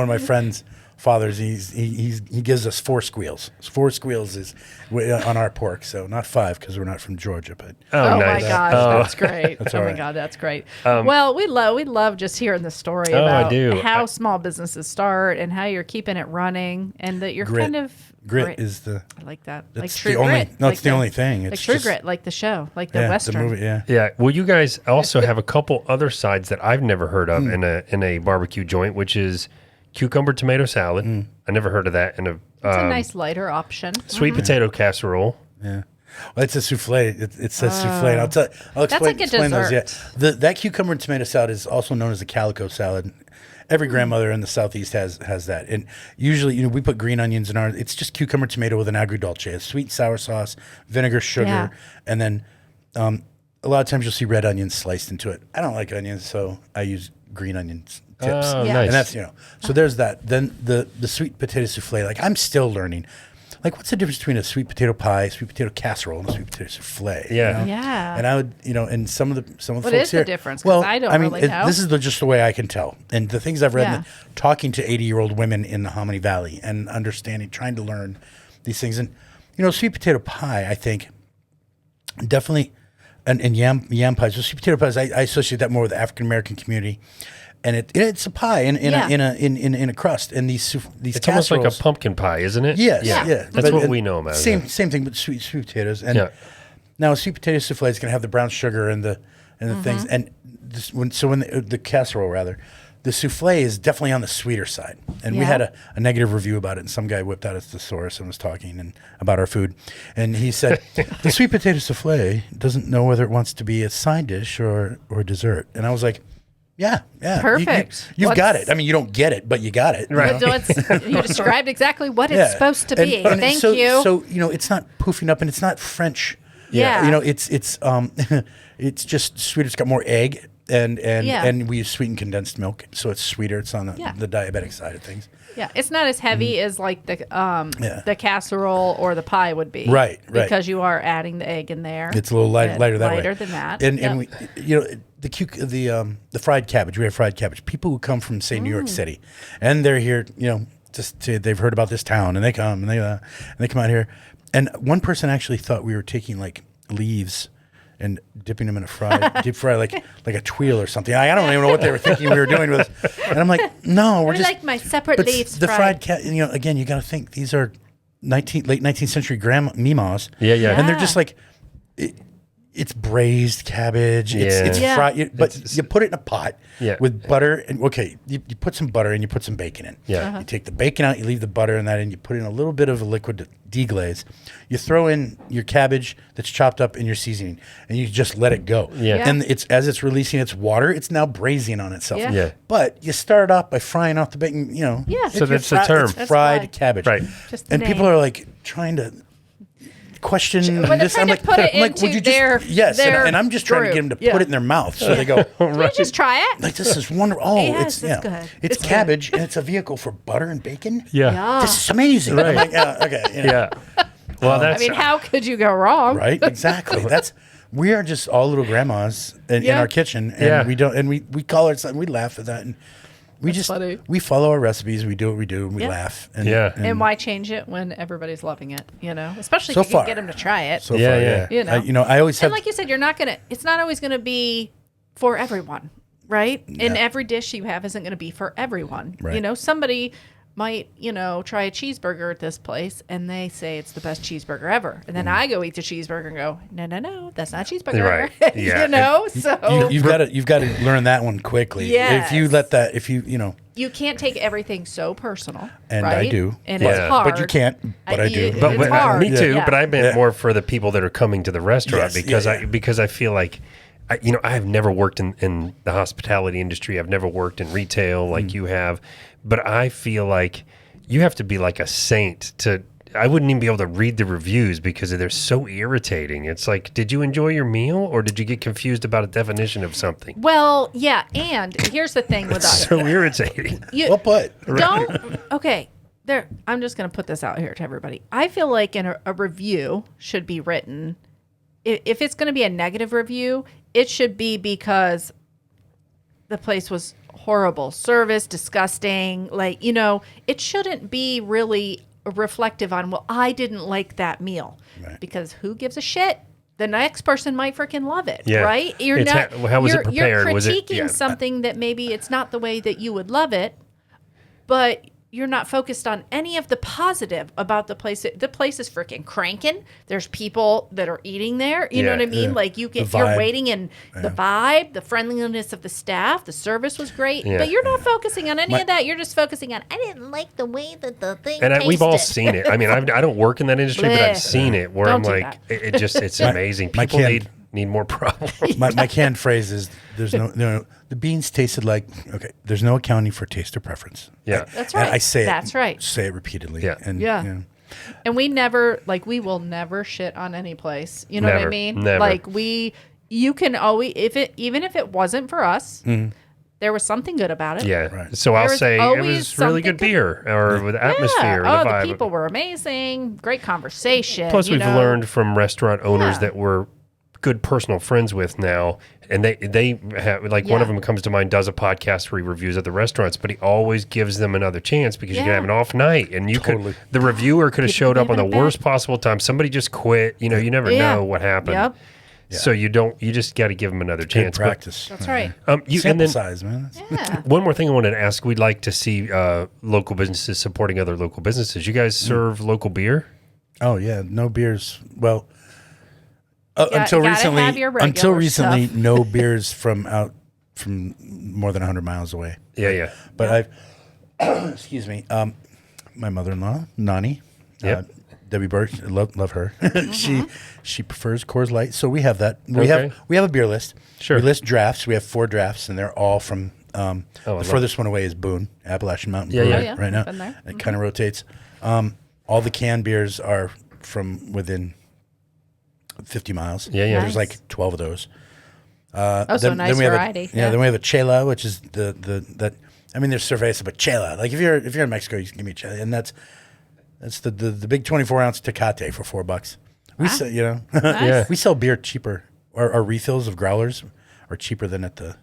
my friends. fathers. He gives us 4 squeals. 4 squeals is on our pork, so not 5 because we're not from Georgia. But Oh nice. my gosh, that's great. That's oh all my right. God, that's great. Well, we love just hearing the story I about do. how small businesses start and how you're keeping it running, and that you're Grit. kind of Grit is the. I like that. That's Like True the only. Grit. No, like it's the only thing. It's Like True just, Grit, like the show, like the Yeah, Western. the movie. Yeah. Yeah. Well, you guys also have a couple other sides that I've never heard of in a barbecue joint, which is cucumber tomato salad. I never heard of that. And It's a nice lighter option. sweet potato casserole. Yeah. Well, it's a souffle. It says souffle. And I'll explain, like a explain those. Yeah. dessert. That cucumber and tomato salad is also known as a calico salad. Every grandmother in the Southeast has that. And usually, we put green onions in ours. It's just cucumber tomato with an agrodolce, a sweet and sour sauce, vinegar, sugar, Yeah. and then a lot of times you'll see red onions sliced into it. I don't like onions, so I use green onions tips. Oh, Yeah. nice. And that's, so there's that. Then the sweet potato souffle, like I'm still learning. Like, what's the difference between a sweet potato pie, sweet potato casserole, and a sweet potato souffle? Yeah. Yeah. And I would, and some of the What folks is the here, difference? 'Cause I don't really know. this is just the way I can tell. And the things I've read, Yeah. talking to 80-year-old women in the Hominy Valley and understanding, trying to learn these things. And sweet potato pie, I think, definitely, and yam pies. So sweet potato pies, I associate that more with the African American community. And it's a pie in a crust, and these It's almost like a casseroles- pumpkin pie, isn't it? Yes, yeah. That's But- what and we know about it. Same thing, but sweet potatoes. And Yeah. now a sweet potato souffle is going to have the brown sugar and the things. And when the casserole rather, the souffle is definitely on the sweeter side. And we Yeah. had a negative review about it, and some guy whipped out his thesaurus and was talking about our food, and he said the sweet potato souffle doesn't know whether it wants to be a side dish or dessert. And I was like, yeah. Perfect. You've got What's- it. I mean, you don't get it, but you got it. Right. You described exactly what it's supposed to be. And Thank so, you. So it's not poofing up, and it's not French. Yeah. It's it's just sweeter. It's got more egg, and we use sweetened condensed milk, so it's sweeter. It's on the diabetic side of things. Yeah, it's not as heavy as like the casserole or the pie would be. Right. Because you are adding the egg in there. It's a little lighter that way. Lighter than that. And we, the fried cabbage. We have fried cabbage. People who come from say New York City, and they're here, they've heard about this town, and they come and they come out here. And one person actually thought we were taking like leaves and dipping them in a deep fry, like a tweel or something. I don't even know what they were thinking we were doing with this. And I'm like, no, we're I just like my separate but leaves the fried. again, you got to think these are late 19th century grandma mimas. Yeah. And they're just like, it's braised cabbage. It's Yeah. fried, but you put it in a pot with butter. And you put some butter and you put some bacon in. Yeah. You take the bacon out, you leave the butter in that, and you put in a little bit of a liquid to deglaze. You throw in your cabbage that's chopped up in your seasoning, and you just let it go. Yeah. And as it's releasing its water, it's now braising on itself. Yeah. But you start off by frying off the bacon. Yeah. So that's the term. It's That's fried why. cabbage. Right. Just the And people name. are like trying to question Well, they're this. trying I'm to like, put it I'm like, into would you their- just yes? their And I'm just trying to get them to group. put it in their mouth, so they go. Can you just try it? Like, this is wonderful. Oh, Yes, it's it's good. It's It's good. cabbage, and it's a vehicle for butter and bacon. Yeah. This is amazing. Right. I'm like, okay. Yeah. Well, that's. I mean, how could you go wrong? Right, exactly. We are just all little grandmas in Yeah. our kitchen, and Yeah. we don't, and we call it something. We laugh at that, and we That's funny. we follow our recipes. We do what we do, and we Yeah. laugh. Yeah. And why change it when everybody's loving it? Especially So if you can far. get them to try it. So Yeah, far, yeah. I always have. And like you said, it's not always going to be for everyone, right? And every dish you have isn't going to be for everyone. Right. Somebody might, try a cheeseburger at this place and they say it's the best cheeseburger ever. And then I go eat the cheeseburger and go, no, that's not cheeseburger. Right. Yeah. So You've got to learn that one quickly. Yes. If you let that, you can't take everything so personal. And right? I do. And Yeah. it's hard. but you can't. But I do. But It's hard. me too. Yeah. But I meant Yeah. more for the people that are coming to the restaurant Yes, because yeah. because I feel like, I have never worked in the hospitality industry. I've never worked in retail like you have, but I feel like you have to be like a saint to. I wouldn't even be able to read the reviews because they're so irritating. It's like, did you enjoy your meal or did you get confused about a definition of something? Well, yeah. And here's the thing with us. So irritating. You, Well put. don't okay there I'm just going to put this out here to everybody. I feel like a review should be written, if it's going to be a negative review, it should be because the place was horrible service, disgusting. Like, it shouldn't be really reflective on, well, I didn't like that meal. Right. Because who gives a shit? The next person might freaking love it, Yeah. right? You're It's not. how was it You're prepared? Was it- critiquing something that maybe it's not the way that you would love it, but you're not focused on any of the positive about the place. The place is freaking cranking. There's people that are eating there. You know what I mean? Yeah. Like you're vibe. waiting, and the vibe, the friendliness of the staff, the service was great. Yeah. But you're not focusing on any of that. You're just focusing on, I didn't like the way that the thing And we've all tasted." seen it. I mean, I don't work in that industry, but I've Bleh. seen it where Don't I'm do like, it's amazing. my People kid- need more problems. My canned phrase is, "There's no the beans tasted like okay. There's no accounting for taste or preference." Yeah. That's And right. I say That's right. Say it repeatedly. Yeah. And, Yeah. And we will never shit on any place. You know what I Never. mean? Never. Like you can always, even if it wasn't for us, there was something good about it. Yeah. Right. So I'll There was say it always was really good something beer or with atmosphere, Yeah. the vibe. The people were amazing. Great conversation. Plus, you we've know. learned from restaurant owners Yeah. that we're good personal friends with now, and they have one Yeah. of them comes to mind, does a podcast where he reviews other restaurants, but he always gives them another chance because you can Yeah. have an off night, and you Totally. the reviewer could have People showed up on the giving it worst back. possible time. Somebody just quit. You never Yeah. know what happened. Yep. So you just got to give them another Good chance. But, practice. That's right. you Sample and then size, man. Yeah. one more thing I wanted to ask: we'd like to see local businesses supporting other local businesses. You guys serve local beer? Oh yeah, no beers. Well, Yeah, until gotta recently, have your regular stuff. no beers from more than 100 miles away. Yeah. But I've, excuse me, my mother-in-law, Nani, Yep. Debbie Birch, love her. She prefers Coors Light, so we have that. We Okay. have a beer list. Sure. We list drafts. We have 4 drafts, and they're all from. I The love furthest one away is Boone, Appalachian Mountain Yeah, Brewery yeah. Oh, yeah. right now. Been there. It kind of rotates. All the canned beers are from within 50 miles. Yeah. Nice. There's like 12 of those. Also, a nice we have variety. then we have a chela, which is that. I mean, there's cerveza, but chela. Like if you're in Mexico, you can give me a chela, and that's the big 24-ounce Tecate for $4. We sell, Yeah. we sell beer cheaper. Our refills of growlers are cheaper than at the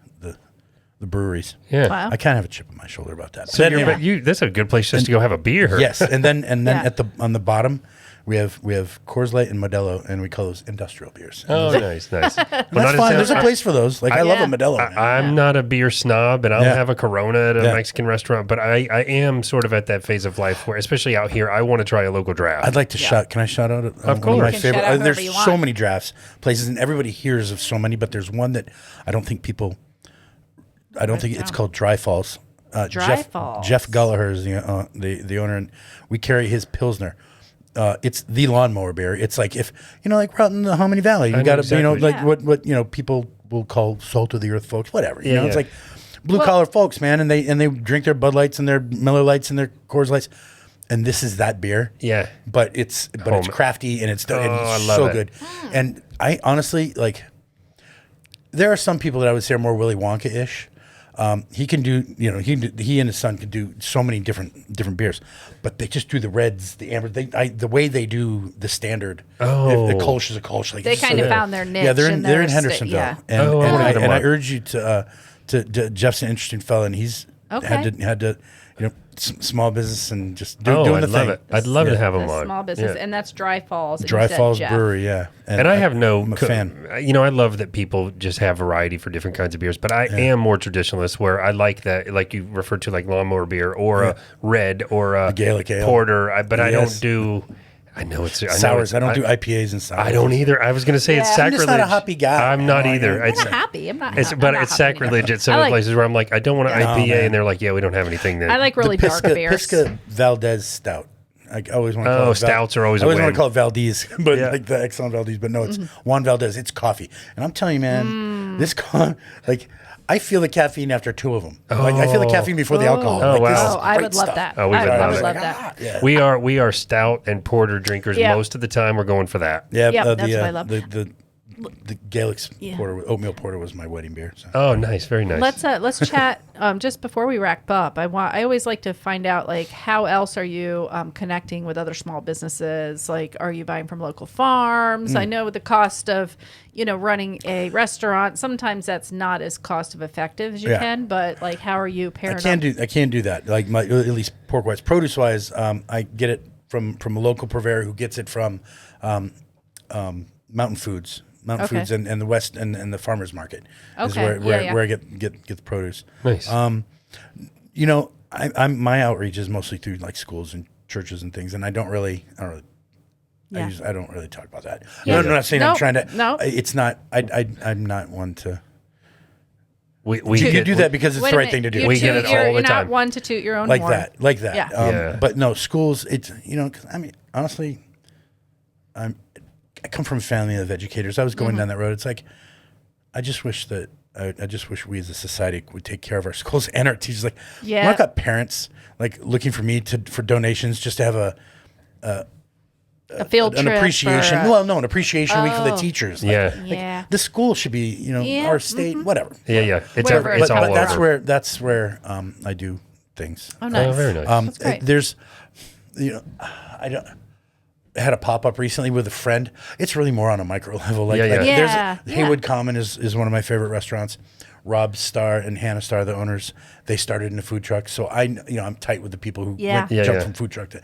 breweries. Yeah. Wow. I kind of have a chip on my shoulder about that. So But you're, anyway. but that's a good place just to go have a beer. Yes, and then Yeah. on the bottom, we have Coors Light and Modelo, and we call those industrial beers. Oh, nice. And that's fine. There's a place for those. Like I love a Modelo. man. I'm not a beer snob, and I'll Yeah. have a Corona at a Yeah. Mexican restaurant, but I am sort of at that phase of life where, especially out here, I want to try a local draft. I'd like to shout. Can I shout out? One of course. my You can favorite. shout out There's whoever you so want. many drafts places, and everybody hears of so many, but there's one that I don't think people. I don't think it's called Dry Falls. Dry Falls. Jeff Gallagher is the owner, and we carry his Pilsner. It's the lawnmower beer. It's like if like we're out in the Hominy Valley, you know got to exactly. like Yeah. what people will call salt of the earth folks, whatever. Yeah. It's like blue collar folks, man, and they drink their Bud Lights and their Miller Lights and their Coors Lights, and this is that beer. Yeah. but it's Home. crafty and it's I love so it. good. And I honestly there are some people that I would say are more Willy Wonka-ish. He can do, he and his son can do so many different beers, but they just do the reds, the amber. The way they do the standard. Oh. The Kolsch is a Kolsch. Like They it's so kind of good. found their niche. Yeah, they're in and their Hendersonville, yeah. and, Oh, I and, wanna I, hit 'em and I up. urge you to Jeff's an interesting fella, and he's Okay. had to small business and just Oh, doing I'd the love thing. it. I'd love to Yeah. have them The on. small business, Yeah. and that's Dry Falls. and you Dry said Falls Jeff. Brewery, yeah. And I have no, I'm a fan. I love that people just have variety for different kinds of beers, but I am more traditionalist where I like that, like you referred to, like lawnmower beer or a red or a Gaelic ale. porter. But I Yes. don't do. I know it's Sours. I don't do IPAs and sours. I don't either. I was going to say it's Yeah. I'm sacrilege. just not a hoppy guy. I'm not I'm either. not It's, I'm not happy. I'm not. it's I'm but not it's happy sacrilege at some I of the like- places where I'm like, I don't want an No, IPA, man. and they're like, yeah, we don't have anything then. I like really dark beers. Pisca Valdez Stout. I always want to call it stouts are always I a always want win. to call it Valdez, but Yeah. like the Exxon Valdez, but no, it's Mm-hmm. Juan Valdez. It's coffee, and I'm telling you, man, this like I feel the caffeine after 2 of them. Like I feel the caffeine before the alcohol. Oh, Like, wow. this is Oh, I great would love stuff. that. Oh, we would I love would it. love that. Yeah. We are stout and porter drinkers Yeah. most of the time. We're going for that. Yeah, Yep, that's what I love. The the Gaelic porter, oatmeal porter, was my wedding beer. So. Oh, nice, very nice. Let's chat just before we wrap up. I always like to find out like how else are you connecting with other small businesses? Like, are you buying from local farms? I know the cost of running a restaurant, sometimes that's not as cost effective as you can. But like, how are you pairing? I can't do that. Like at least pork wise, produce wise, I get it from a local purveyor who gets it from Mountain Foods. Foods and the West and the farmers market is where I get the produce. Nice. I'm my outreach is mostly through like schools and churches and things, and I don't really talk about that. Yeah. I'm not saying I'm trying to. No, it's not. I'm not one to. We you do that because it's the right thing to do. We get it all the time. You're not one to toot your own like horn. that. Yeah. But no, schools. It's 'cause, I mean, honestly, I come from a family of educators. I was going down that road. It's like, I just wish we as a society would take care of our schools and our teachers. Like, when I've got parents like looking for me for donations just to have a field an trip. appreciation. An appreciation week for the teachers. Yeah. The school should be, our state, whatever. Yeah. It's Wherever it's all but over. that's where I do things. Oh, nice. Oh, very nice. That's great. There's, I had a pop-up recently with a friend. It's really more on a micro level. There's Haywood Common is one of my favorite restaurants. Rob Starr and Hannah Starr, the owners, they started in a food truck. So I'm tight with the people who jumped from food truck to,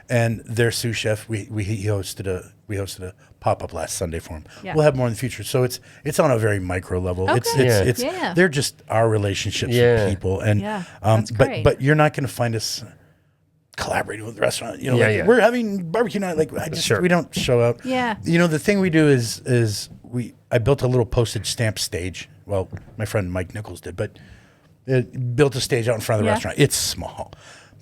and their sous chef. We hosted a pop-up last Sunday for him. Yeah. We'll have more in the future. So it's on a very micro level. Okay. It's they're just our relationships with people, and that's great. but you're not going to find us collaborating with the restaurant. We're having barbecue night. Like we don't show up. Yeah. The thing we do is I built a little postage stamp stage. Well, my friend Mike Nichols did, but built a stage out in front of the restaurant. It's small,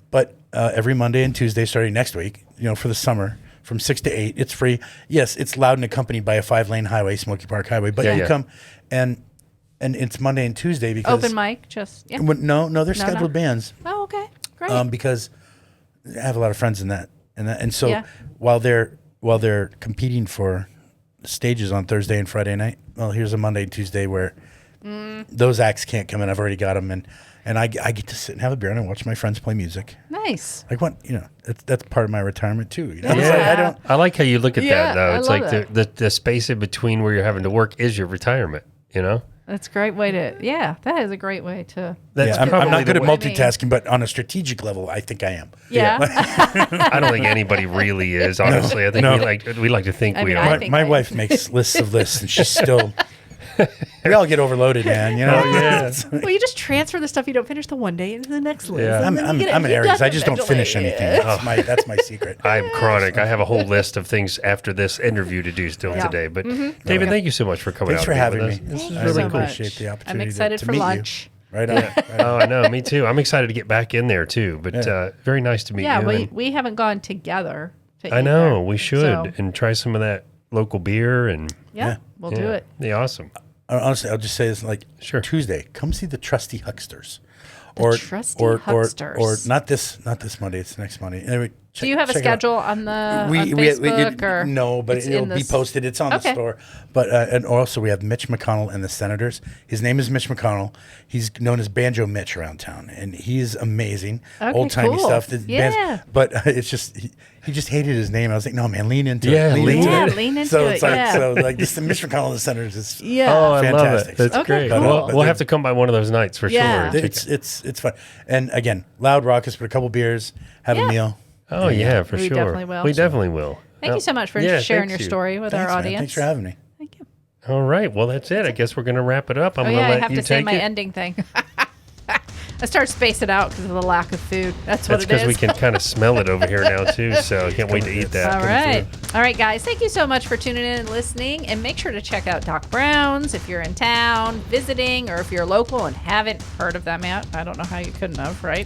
but every Monday and Tuesday starting next week, for the summer from 6 to 8, it's free. Yes, it's loud and accompanied by a 5-lane highway, Smoky Park Highway, but you come and it's Monday and Tuesday because open mic just no, they're scheduled bands. Oh, okay, great. Because I have a lot of friends in that, and so while they're competing for stages on Thursday and Friday night, well, here's a Monday and Tuesday where those acts can't come in. I've already got them, and I get to sit and have a beer and I watch my friends play music. Nice. Like that's part of my retirement too. Yeah. I like how you look at that though. I It's love like the space in between where you're having to work is your retirement. That's a great way to. Yeah, that is a great way to. I'm not good at way- multitasking, but on a strategic level, I think I am. Yeah. I don't think anybody really is. Honestly, I think we like to think we I are. think My wife makes lists of lists, and she's still. We all get overloaded, man. Well, you just transfer the stuff you don't finish the one day into the next list. Yeah. and then I'm you get it an Aries. I just don't eventually. finish anything. That's my secret. I'm chronic. I have a whole list of things after this interview to do still today. But David, thank you so much for coming Thanks out for and having being me. with us. I Thank you really so much. appreciate the opportunity. I'm excited to for meet lunch. You. Right on. Oh, I know. Me too. I'm excited to get back in there too. But very nice to meet you. Yeah, we haven't gone together. I know. there. We should So, and try some of that local beer and we'll do it. Yeah, awesome. Honestly, I'll just say this: Sure. Tuesday, come see the Trusty Hucksters, Trusty Hucksters. or not this Monday. It's next Monday. Anyway, Do you have a check it out. schedule on Facebook or no, but it's it'll in be this- posted. It's on the store. But and also we have Mitch McConnell and the Senators. His name is Mitch McConnell. He's known as Banjo Mitch around town, and he's amazing. Okay, Old timey cool. stuff. Yeah. But it's just he just hated his name. I was like, no, man, lean into Yeah, it. lean into Yeah, it. lean into So it. it's like Yeah. this Mitch McConnell and the Senators is Oh, Yeah. I love Fantastic. it. That's Okay, great. cool. We'll But have to come by one of those nights for Yeah. sure. it's fun. And again, loud, raucous, but a couple beers, have a meal. Oh yeah, for We sure. definitely will. We definitely will. Thank you so much for Yeah, sharing your thank you. story with Thanks, our man. audience. Thanks for having me. Thank you. All right. Well, that's it. I guess we're going to wrap it up. I'm Oh going yeah, to I let have you to say take my it. ending thing. I start spacing out because of the lack of food. That's what That's it because is. we can kind of smell it over here now too. So I can't wait to eat that. All right. All right, guys. Thank you so much for tuning in and listening. And make sure to check out Doc Brown's if you're in town visiting or if you're local and haven't heard of them yet. I don't know how you couldn't have, right?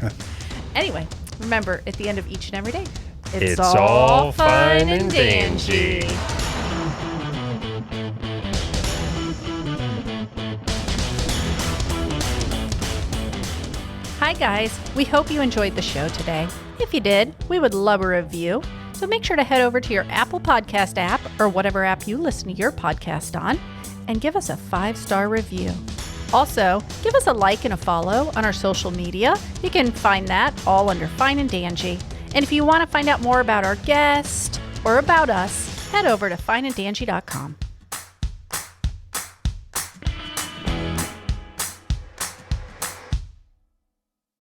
Anyway, remember, at the end of each and every day, It's all fine and dandy. Hi, guys. We hope you enjoyed the show today. If you did, we would love a review. So make sure to head over to your Apple Podcast app or whatever app you listen to your podcast on and give us a 5-star review. Also, give us a like and a follow on our social media. You can find that all under Fine and Dangy. And if you want to find out more about our guest or about us, head over to fineanddangy.com.